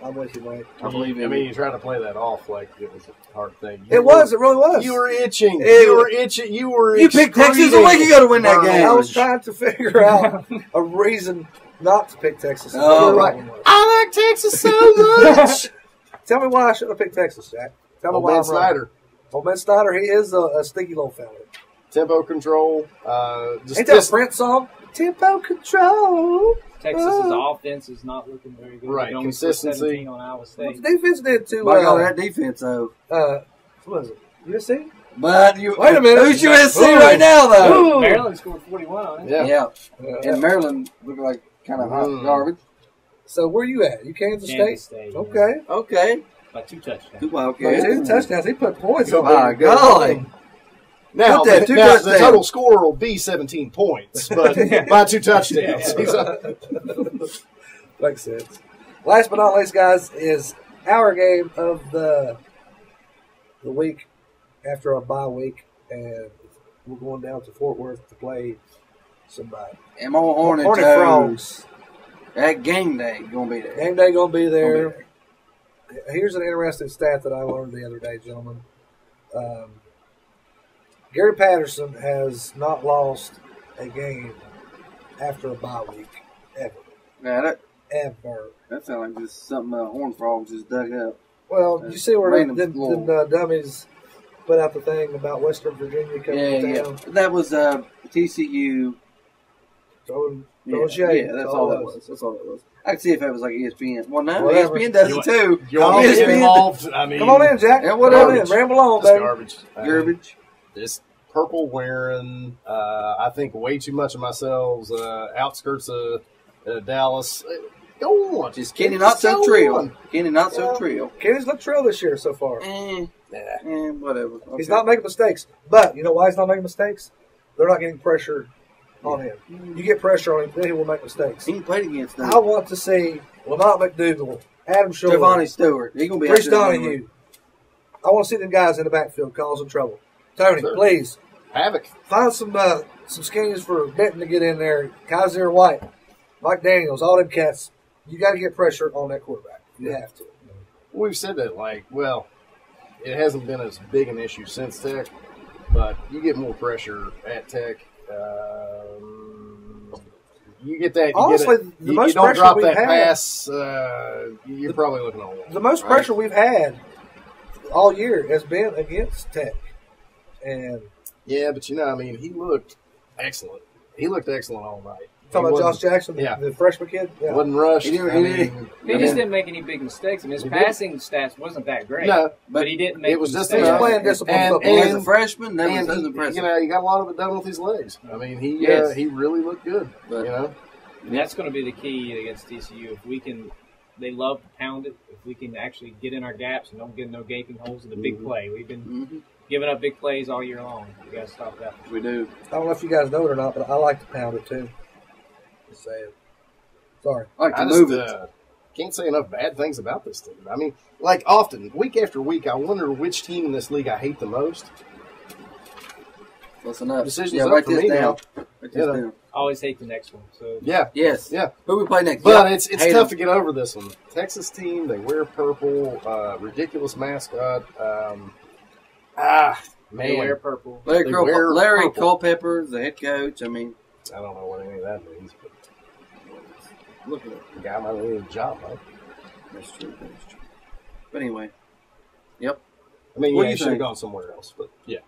I'm with you, Mike. I believe you. I mean, you tried to play that off like it was a hard thing. It really was. You were itching. You picked Texas a week ago to win that game. I was trying to figure out a reason not to pick Texas. Oh, right. I like Texas so much. Tell me why I shouldn't have picked Texas, Jack. Tell me why I'm Snyder. Old Man Snyder, he is a stinky little fella. Tempo control. Ain't that a Prince song? Tempo control. Texas's offense is not looking very good. Right, consistency. On Iowa State. The defense did too. That defense, though. What was it? USC? But wait a minute. Who's USC right now, though? Ooh. Maryland scored 41 on it. Yeah. And Maryland looked like kind of hot garbage. So where you at? You Kansas State? Yeah. Okay. By 2 touchdowns. 2 touchdowns. He put points on my golly. Now the total score will be 17 points, but by 2 touchdowns. Makes sense. Last but not least, guys, is our game of the week after a bye week, and we're going down to Fort Worth to play somebody. And more Hornet Frogs. That game day going to be there. Game day going to be there. Here's an interesting stat that I learned the other day, gentlemen. Gary Patterson has not lost a game after a bye week ever. Yeah, ever. That sounds like just something Horned Frogs just dug up. Well, you see where the dummies put out the thing about Western Virginia coming to town? Yeah. That was TCU. Throwing shade. Yeah, that's all that was. That's all that was. I could see if it was like ESPN. Well, no, whatever. ESPN does it too. You want to get involved? I mean, come on in, Jack. Yeah, whatever. Ramble on, baby. Garbage. This purple wearing, I think way too much of myself. Outskirts of Dallas. Go on. Just Kenny not so trill. Kenny not so trill. Kenny's looked trill this year so far. Whatever. Okay. He's not making mistakes. But you know why he's not making mistakes? They're not getting pressure on him. You get pressure on him, then he will make mistakes. He played against them. I want to see Lamont McDougal, Adam Shore, Giovanni Stewart. He's going to be Chris Donahue. I want to see them guys in the backfield causing trouble. Tony, please. Havoc. Find some schemes for Benton to get in there. Kaiser White, Mike Daniels, all them cats. You got to get pressure on that quarterback. You have to. We've said that, it hasn't been as big an issue since Tech, but you get more pressure at Tech. You get that. Honestly, the most you don't pressure drop we've that had, pass. You're probably looking on one. The most pressure we've had all year has been against Tech, and yeah, but I mean, he looked excellent. He looked excellent all night. Talking about Josh Jackson, the freshman kid? Yeah. Wasn't rushed. He just didn't make any big mistakes. I mean, his passing stats wasn't that great. No, but he didn't make it was mistakes. just playing disciplined football. As a freshman, that was impressive. He got a lot of it done with his legs. I mean, he really looked good. But, And that's going to be the key against TCU. If we can, they love to pound it. If we can actually get in our gaps and don't get no gaping holes in the big play. We've been giving up big plays all year long. We got to stop that. We do. I don't know if you guys know it or not, but I like to pound it too. Just saying. Sorry. I just can't say enough bad things about this team. I mean, like often, week after week, I wonder which team in this league I hate the most. Listen up. Decisions up for me now. Write this down. I always hate the next one. So Yes. Yeah. Who we play next? But it's tough to get over this one. Texas team, they wear purple, ridiculous mascot. Man. They wear purple. Larry Culpepper, the head coach. I mean, I don't know what any of that means, but look at it. The guy might need a job, right? That's true. But anyway. Yep. I mean, What do he you should have think? gone somewhere else, but yeah.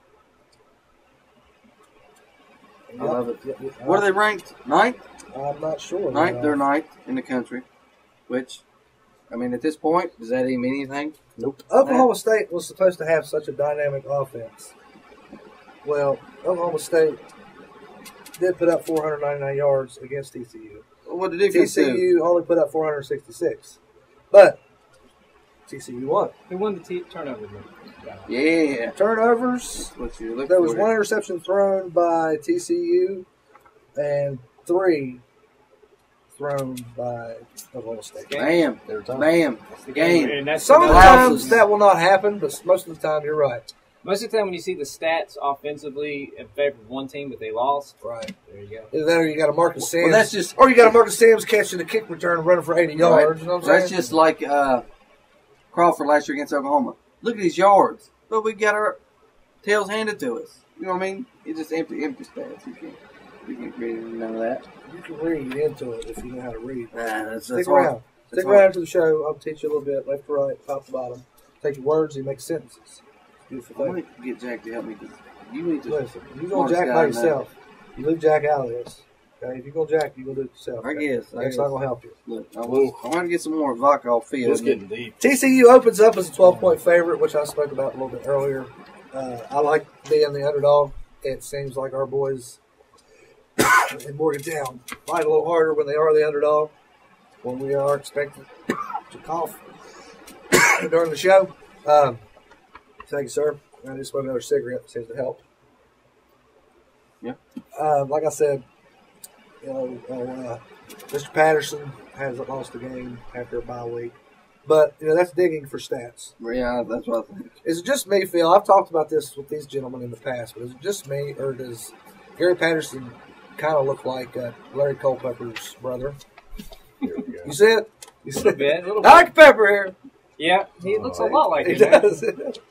I love it. What are they ranked? Ninth? I'm not sure. Ninth? They're ninth in the country. Which, I mean, at this point, does that even mean anything? Nope. Oklahoma State was supposed to have such a dynamic offense. Well, Oklahoma State did put up 499 yards against TCU. What did defense TCU do? only put up 466. But TCU won. Who won the turnover? Yeah. Turnovers. What you look There was for. one interception thrown by TCU and 3 thrown by Oklahoma State. Bam. Bam. the game. And that's Some of the another- times that will not happen, but most of the time you're right. Most of the time when you see the stats offensively in favor of one team, but they lost. Right. There you go. Either that or you got a Marcus Sims. Well, that's just- or you got a Marcus Sims catching a kick return and running for 80 yards. Right. You know what I'm saying? That's just like Crawford last year against Oklahoma. Look at his yards. But we got our tails handed to us. You know what I mean? It's just empty stats. You can't read none of that. You can read into it if you know how to read. That's Stick hard. around. That's Stick hard. around after the show. I'll teach you a little bit, left to right, top to bottom. Take your words and make sentences. Beautiful I thing. want to get Jack to help me. You need to Listen, you're going smartest to Jack guy by I know. yourself. You leave Jack out of this. Okay? If you're going to Jack, you're going to do it yourself. I okay? guess. Jack's not going to help you. Look, I want to get some more vodka off field. It's getting deep. TCU opens up as a 12-point favorite, which I spoke about a little bit earlier. I like being the underdog. It seems like our boys in Morgantown fight a little harder when they are the underdog, when we are expected to cough during the show. Thank you, sir. I just smoked another cigarette. Seems to help. Yeah. Like I said, Mr. Patterson hasn't lost a game after a bye week. But, that's digging for stats. Yeah, that's what I think. Is it just me, Phil? I've talked about this with these gentlemen in the past, but is it just me, or does Gary Patterson kind of look like Larry Culpepper's brother? You see it? You see A little it? bit. Dr. Pepper here. Yeah, he looks a lot like He it. man. does.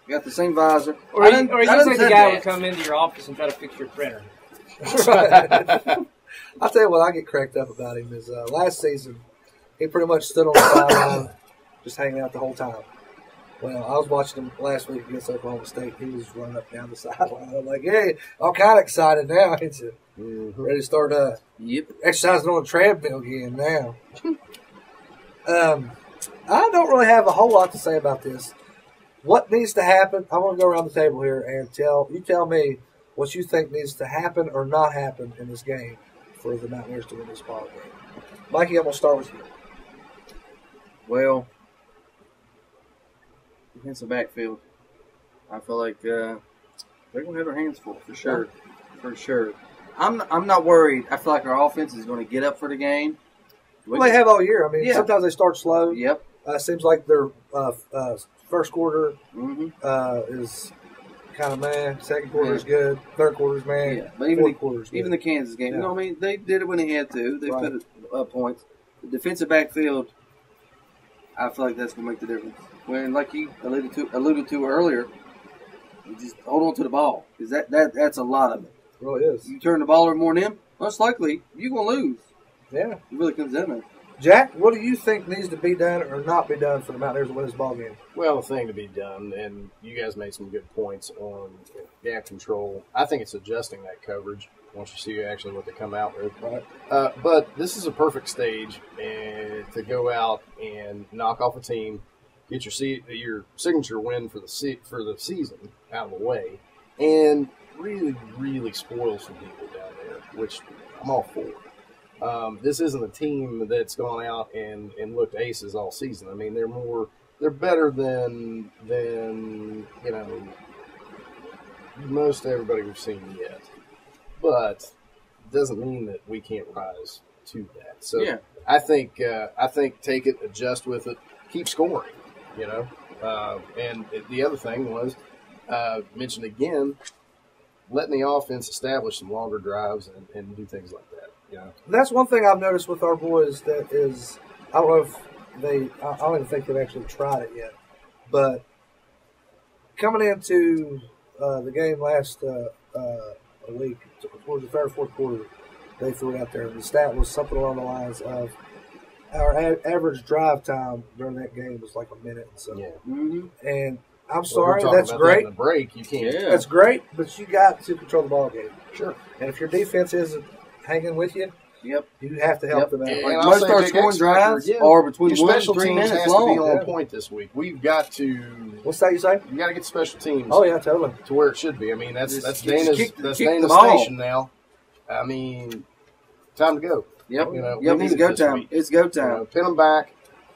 Got the same visor. Or he looks like the guy who would come into your office and try to fix your printer. Right. I'll tell you what I get cracked up about him is last season, he pretty much stood on the sideline just hanging out the whole time. Well, I was watching him last week against Oklahoma State. He was running up and down the sideline. I'm like, hey, I'm kind of excited now, ain't you? Mm-hmm. Ready to start exercising on the treadmill again now. I don't really have a whole lot to say about this. What needs to happen? I want to go around the table here and tell me what you think needs to happen or not happen in this game for the Mountaineers to win this ball game. Mikey, I'm going to start with you. Well, defensive backfield. I feel like they're going to have their hands full for sure. For sure. I'm not worried. I feel like our offense is going to get up for the game. Well, they have all year. I mean, Yeah. sometimes they start slow. Yep. Seems like their first quarter Mm-hmm. is kind of man. Second quarter is good. Third quarter is man. Yeah, but even Fourth quarter is good. even the Kansas game, Yeah. you know what I mean? They did it when they had to. They Right. put up points. The defensive backfield, I feel like that's going to make the difference. When, like you alluded to earlier, you just hold on to the ball. Because that's a lot of it. It really is. You turn the ball over more than him, most likely you're going to lose. Yeah. It really comes down to it. Jack, what do you think needs to be done or not be done for the Mountaineers to win this ball game? Well, the thing to be done, and you guys made some good points on gap control. I think it's adjusting that coverage once you see actually what they come out with. Right. But this is a perfect stage to go out and knock off a team, get your signature win for the season out of the way, and really, really spoil some people down there, which I'm all for. This isn't a team that's gone out and looked aces all season. I mean, they're better than most everybody we've seen yet. But it doesn't mean that we can't rise to that. So yeah. I think take it, adjust with it, keep scoring. And the other thing was mentioned again, letting the offense establish some longer drives and do things like that. That's one thing I've noticed with our boys that is, I don't know if I don't even think they've actually tried it yet, but coming into the game last a week, towards the third or fourth quarter, they threw it out there, and the stat was something along the lines of our average drive time during that game was like a minute and so. Yeah. Mm-hmm. And I'm sorry, that's great. That in the break, you can't. Yeah. That's great, but you got to control the ball game. Sure. And if your defense isn't hanging with you, yep, you have to help them out. And like most of our scoring drives are between your 1 and special 3 teams minutes has long. to be on point this week. We've got to. What's that you say? You got to get special teams. Oh yeah, totally. To where it should be. I mean, that's Dana's station now. I mean, time to go. Yep. It's go time. It's go time. Pin them back,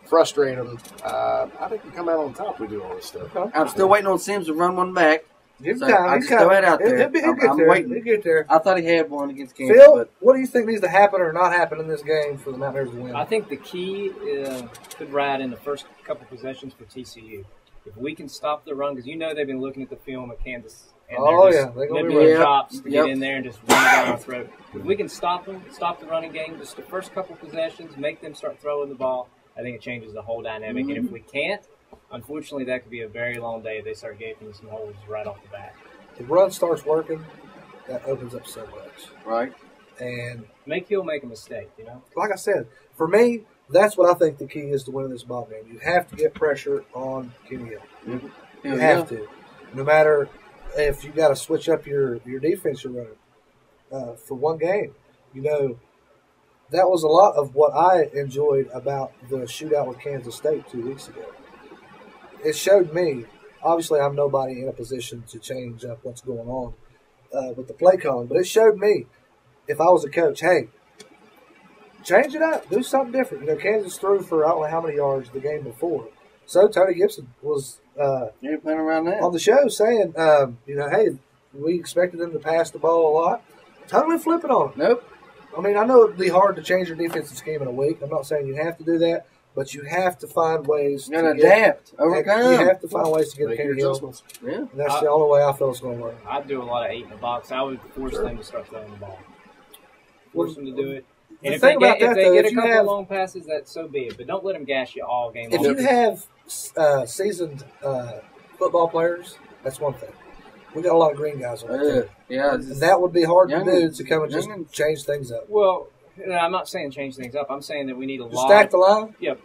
frustrate them. I think we come out on top. We do all this stuff. Okay. I'm still waiting on Sims to run one back. Give so time. I just throw it out there. I'm waiting. He'll get there. I thought he had one against Kansas. Phil, what do you think needs to happen or not happen in this game for the Mountaineers to win? I think the key could ride in the first couple possessions for TCU. If we can stop the run, because they've been looking at the film of Kansas. And they're going to be chops to get in there and just run it down our throat. If we can stop them, stop the running game, just the first couple possessions, make them start throwing the ball, I think it changes the whole dynamic. Mm-hmm. And if we can't, unfortunately, that could be a very long day if they start gaping some holes right off the bat. The run starts working, that opens up so much. Right. And he'll make a mistake, Like I said, for me, that's what I think the key is to winning this ball game. You have to get pressure on Kenny Hill. Mm-hmm. You have to. No matter if you got to switch up your defense you're running for one game. That was a lot of what I enjoyed about the shootout with Kansas State 2 weeks ago. It showed me, obviously I'm nobody in a position to change up what's going on with the play calling, but it showed me, if I was a coach, hey, change it up, do something different. Kansas threw for I don't know how many yards the game before. So Tony Gibson was playing around that on the show saying, hey, we expected them to pass the ball a lot. Totally flipping on it. Nope. I mean, I know it'd be hard to change your defensive scheme in a week. I'm not saying you have to do that, but you have to find ways to adapt, overcome. You have to find ways to get Kenny Hill. Yeah. And that's the only way I feel it's going to work. I'd do a lot of 8 in the box. I would force them to start throwing the ball. Force them to do it. And if they get a couple long passes, that's so be it. But don't let them gash you all game long. If you have seasoned football players, that's one thing. We got a lot of green guys on that team. Yeah, and that would be hard to do to come and just change things up. Well, I'm not saying change things up. I'm saying that we need a lot. Stack the line? Yep.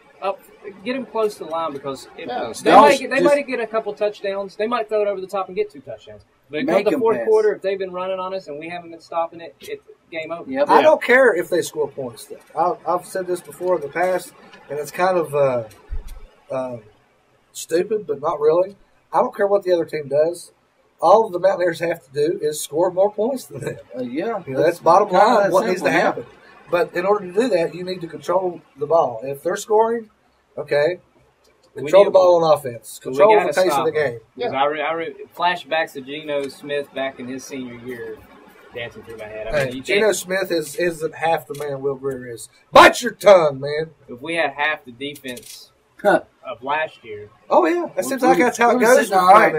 Get them close to the line because they might get a couple touchdowns. They might throw it over the top and get 2 touchdowns. But come the fourth quarter, if they've been running on us and we haven't been stopping it, it's game over. Yep. I don't care if they score points. I've said this before in the past, and it's kind of stupid, but not really. I don't care what the other team does. All the Mountaineers have to do is score more points than them. That's bottom line. What needs to happen. But in order to do that, you need to control the ball. If they're scoring, okay, control the ball on offense. Control the pace of the game. Yeah. I flashbacks to Geno Smith back in his senior year dancing through my head. Geno Smith isn't half the man Will Greer is. Bite your tongue, man. If we had half the defense of last year. Oh yeah, that seems like that's how it goes. All right.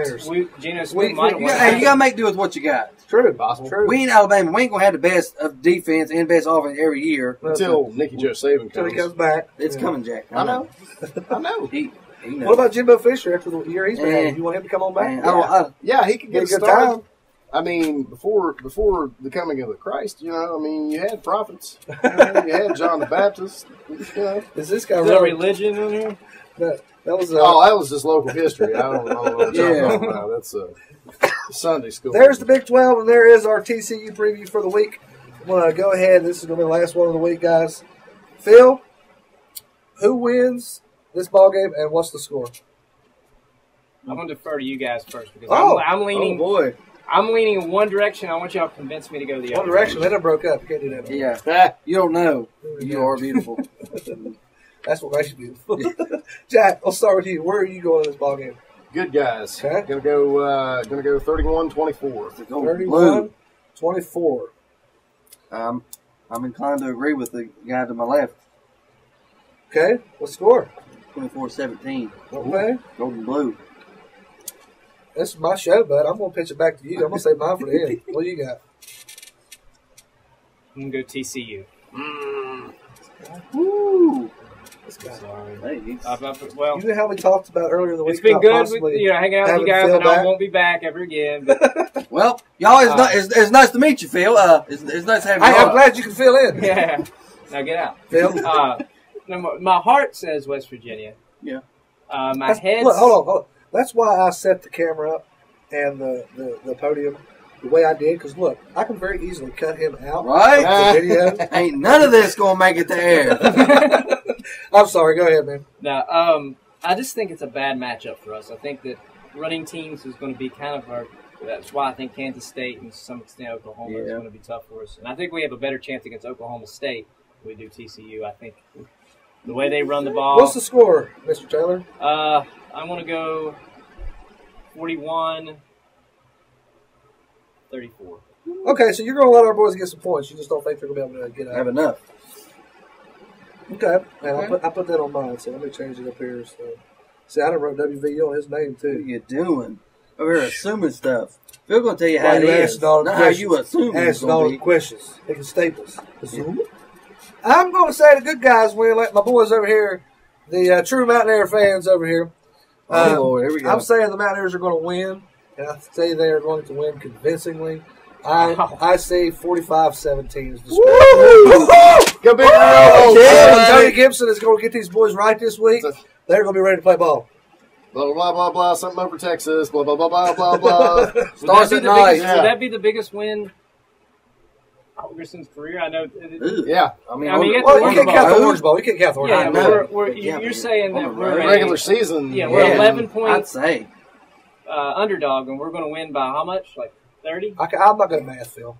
Geno Smith might have won. Hey, you got to make do with what you got. True, possible. True. We ain't Alabama. We ain't gonna have the best of defense and best offense every year until Nicky Joe Saban until he comes back. It's coming, Jack. I know. I know. He knows. What about Jimbo Fisher after the year he's been having? You want him to come on back? Yeah, he could get a good started. time. I mean, before the coming of the Christ, you know, I mean, you had prophets. You had John the Baptist. You know. Is this guy Is there religion in here? That was that was just local history. I don't know what you're talking about. That's Sunday school. There's the Big 12, and there is our TCU preview for the week. I'm going to go ahead. This is going to be the last one of the week, guys. Phil, who wins this ball game, and what's the score? I'm going to defer to you guys first because Oh. I'm leaning. Oh, boy. I'm leaning in one direction. I want y'all to convince me to go the other. One direction. Let it broke up. You can't do that. Yeah. You don't know. You are beautiful. That's what makes you beautiful. Jack, I'll start with you. Where are you going in this ball game? Good guys. Okay. Gonna go 31-24. 31-24. I'm inclined to agree with the guy to my left. Okay. What score? 24-17. Okay. Golden Blue. This is my show, bud. I'm going to pitch it back to you. I'm going to say mine for the end. What do you got? I'm going to go TCU. Woo! Sorry. Hey, well, you know how we talked about earlier in the week? It's been about good possibly with hanging out with you guys, having and Phil I back? won't be back ever again. But Well, y'all, it's nice to meet you, Phil. It's nice having you. I'm glad you can fill in. yeah, now get out. Phil? My heart says West Virginia. Yeah. My head. Look, hold on. That's why I set the camera up and the podium the way I did. Because look, I can very easily cut him out. Right? Of the video. Ain't none of this gonna make it to air. I'm sorry. Go ahead, man. No, I just think it's a bad matchup for us. I think that running teams is going to be kind of our. That's why I think Kansas State and to some extent Oklahoma is going to be tough for us. And I think we have a better chance against Oklahoma State than we do TCU. I think the way they run the ball. What's the score, Mr. Taylor? I'm going to go 41-34. Okay, so you're going to let our boys get some points. You just don't think they're going to be able to get out. Have enough. Okay, and I put that on mine. So let me change it up here. So, see, I done wrote WVU on his name too. What are you doing? Over here assuming stuff. Phil gonna tell you how it you is. asking all the Not how questions. you assume it's Asking all gonna the be. questions. Picking staples. I'm going to say the good guys win. Let my boys over here, the true Mountaineer fans over here. Oh, Lord, here we go. I'm saying the Mountaineers are going to win, and I say they are going to win convincingly. I say 45-17 is the score. Go Big Burrell! Tony Gibson is going to get these boys right this week. They're going to be ready to play ball. Blah, blah, blah, blah, something over Texas, blah, blah, blah, blah, blah, blah. Starts at night. Would that be the biggest win Algerson's career? I know. Yeah. You can't count the Orange Bowl. You can't count the Orange Bowl. Yeah, you're saying that we're regular season. Yeah, we're 11 points I'd say. Underdog, and we're going to win by how much? Like 30? I'm not going to math, Phil.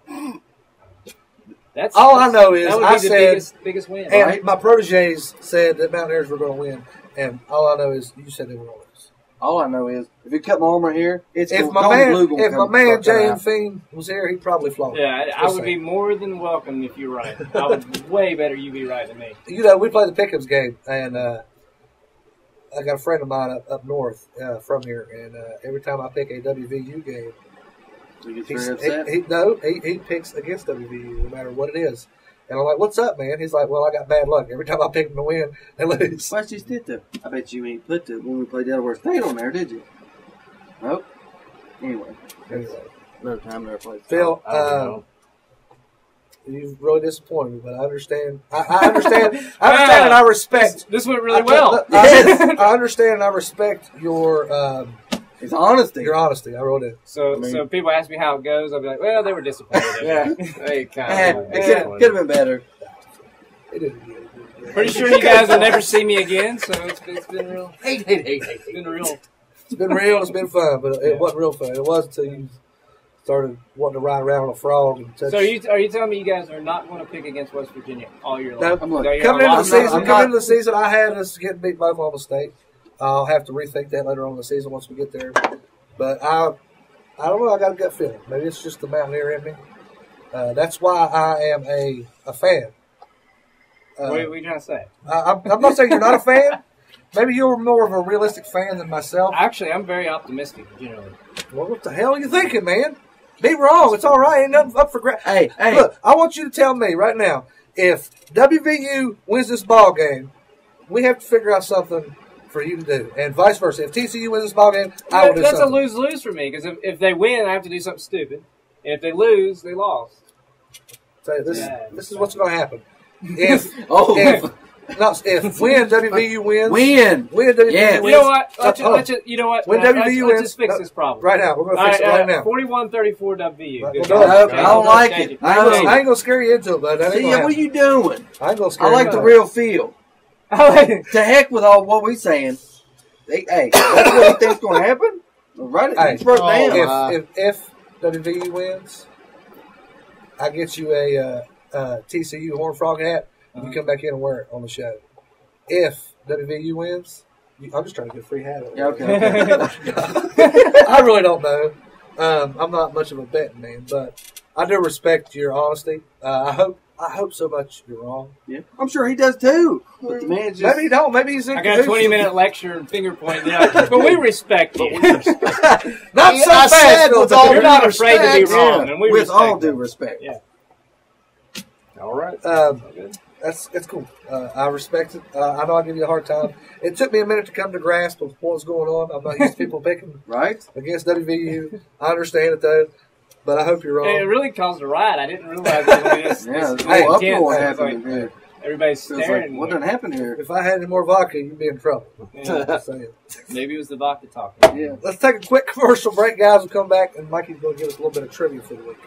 That's all I know is that would I be the said biggest win. and Right? my proteges said that Mountaineers were going to win, and all I know is you said they were going to lose. All I know is if you cut my arm right here, it's If my man Jay and Fiend was here, he'd probably flop. Yeah, I would be more than welcome if you're right. I would way better you be right than me. You know, we play the Pickens game, and I got a friend of mine up north from here, and every time I pick a WVU game, he picks against WVU no matter what it is. And I'm like, what's up, man? He's like, well, I got bad luck. Every time I pick them to win, they lose. Why you did though? I bet you ain't put the when we played Delaware State on there, did you? Nope. Anyway. No time, no place. Phil, you really disappointed me, but I understand. I understand. I understand, and I respect. This went really well. I understand, and I respect your. It's honesty. Your honesty. I wrote it. So people ask me how it goes. I'll be like, well, they were disappointed. They it could have been better. Pretty sure you guys will never see me again. So it's been real. It's been real. It's been real. It's been fun, but it wasn't real fun. It was until you started wanting to ride around on a frog and touch. So are you telling me you guys are not going to pick against West Virginia all year long? No, coming into the season, I had us getting beat by Oklahoma State. I'll have to rethink that later on in the season once we get there. But I don't know. I got a gut feeling. Maybe it's just the Mountaineer in me. That's why I am a fan. What are you trying to say? I'm not saying you're not a fan, maybe you're more of a realistic fan than myself. Actually, I'm very optimistic generally. Well, what the hell are you thinking, man? Be wrong. It's all right. Ain't nothing up for grabs. Hey. Look, I want you to tell me right now, if WVU wins this ball game, we have to figure out something for you to do, and vice versa. If TCU wins this ball game, I will do That's something. a lose-lose for me, because if they win, I have to do something stupid. And if they lose, they lost. So this is what's going to happen. If WVU wins, win WVU wins. You know what? When WVU let's wins, just fix this problem right now. We're going to fix it right now. 41-34 WVU. Good I job. don't like it. I ain't going to scare you into it, bud. That ain't gonna what are you doing? I ain't going to scare I you like into the it. real feel. To heck with all what we saying. Hey, that's what you think's going to happen? Right? Hey, It's broke down. if WVU wins, I get you a TCU Horned Frog hat. You come back in and wear it on the show. If WVU wins, I'm just trying to get a free hat. Okay. I really don't know. I'm not much of a betting man, but I do respect your honesty. I hope so much you're wrong. Yeah, I'm sure he does too. But the man just maybe he don't. Maybe he's in. I got a 20-minute lecture and finger point. Yeah, but we respect you. Not so I fast. said Phil, with all You're due not afraid to be respect. wrong, and we with respect all due that. respect. Yeah. All right. That's cool. I respect it. I know I give you a hard time. It took me a minute to come to grasp of what was going on. I'm not used to people picking against WVU. I understand it though, but I hope you're wrong. Hey, it really caused a riot. I didn't realize it. Uproar happened here. Everybody's Feels staring. like, what done happened here? If I had any more vodka, you'd be in trouble. Yeah. Just saying. Maybe it was the vodka talking. Yeah. Let's take a quick commercial break, guys. We'll come back, and Mikey's going to give us a little bit of trivia for the week.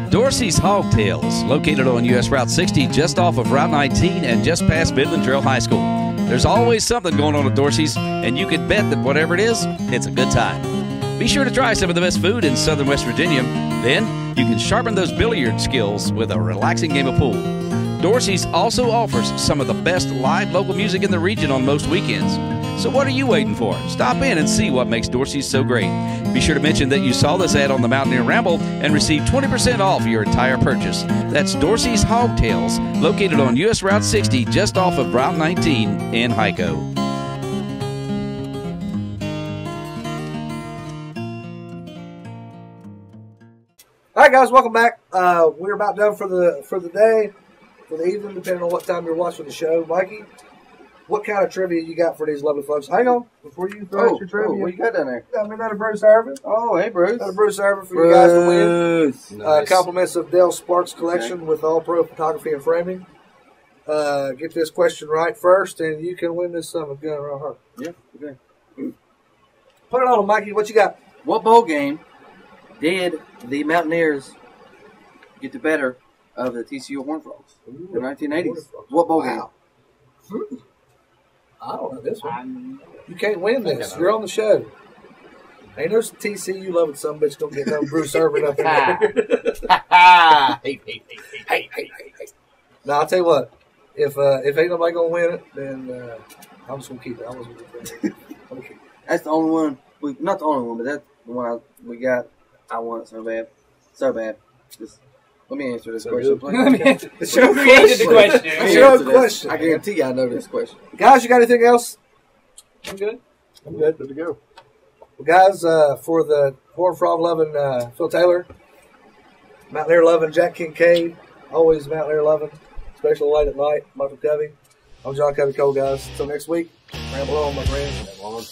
Dorseys Hogtails, located on U.S. Route 60 just off of Route 19 and just past Midland Trail High School. There's always something going on at Dorsey's, and you can bet that whatever it is, it's a good time. Be sure to try some of the best food in southern West Virginia. Then, you can sharpen those billiard skills with a relaxing game of pool. Dorsey's also offers some of the best live local music in the region on most weekends. So what are you waiting for? Stop in and see what makes Dorsey's so great. Be sure to mention that you saw this ad on the Mountaineer Ramble and receive 20% off your entire purchase. That's Dorseys Hogtails, located on U.S. Route 60 just off of Route 19 in Hico. All right, guys, welcome back. We're about done for the day, for the evening, depending on what time you're watching the show. Mikey, what kind of trivia you got for these lovely folks? Hang on, before you throw out your trivia. What you got down there? Got me another Bruce Irvin. Oh, hey, Bruce. Another Bruce Irvin for you guys to win. Nice. Compliments of Dale Sparks Collection with All Pro Photography and Framing. Get this question right first, and you can win this son of a gun right here. Yeah, okay. Put it on, Mikey. What you got? What bowl game did the Mountaineers get the better of the TCU Horned Frogs in the 1980s? What bowl game? I don't know this one. You can't win this. You're on the show. Ain't no TCU loving some bitch don't get no Bruce Irvin up in there. Hey. Now, I'll tell you what. If ain't nobody going to win it, then I'm just going to keep it. I'm just gonna keep it. That's the only one. Not the only one, but that's the one we got. I want it so bad. So bad. Just, let me answer this question, please. It's your question. It's your question. I guarantee you I know this question. Guys, you got anything else? I'm good. I'm good. Good to go. Well, guys, for the Horned Frog loving Phil Taylor, Mountaineer loving Jack Kincaid, always Mountaineer loving, especially late at night, Michael Covey. I'm John Covey Cole, guys. Until next week, ramble on, my friends. Ramble on.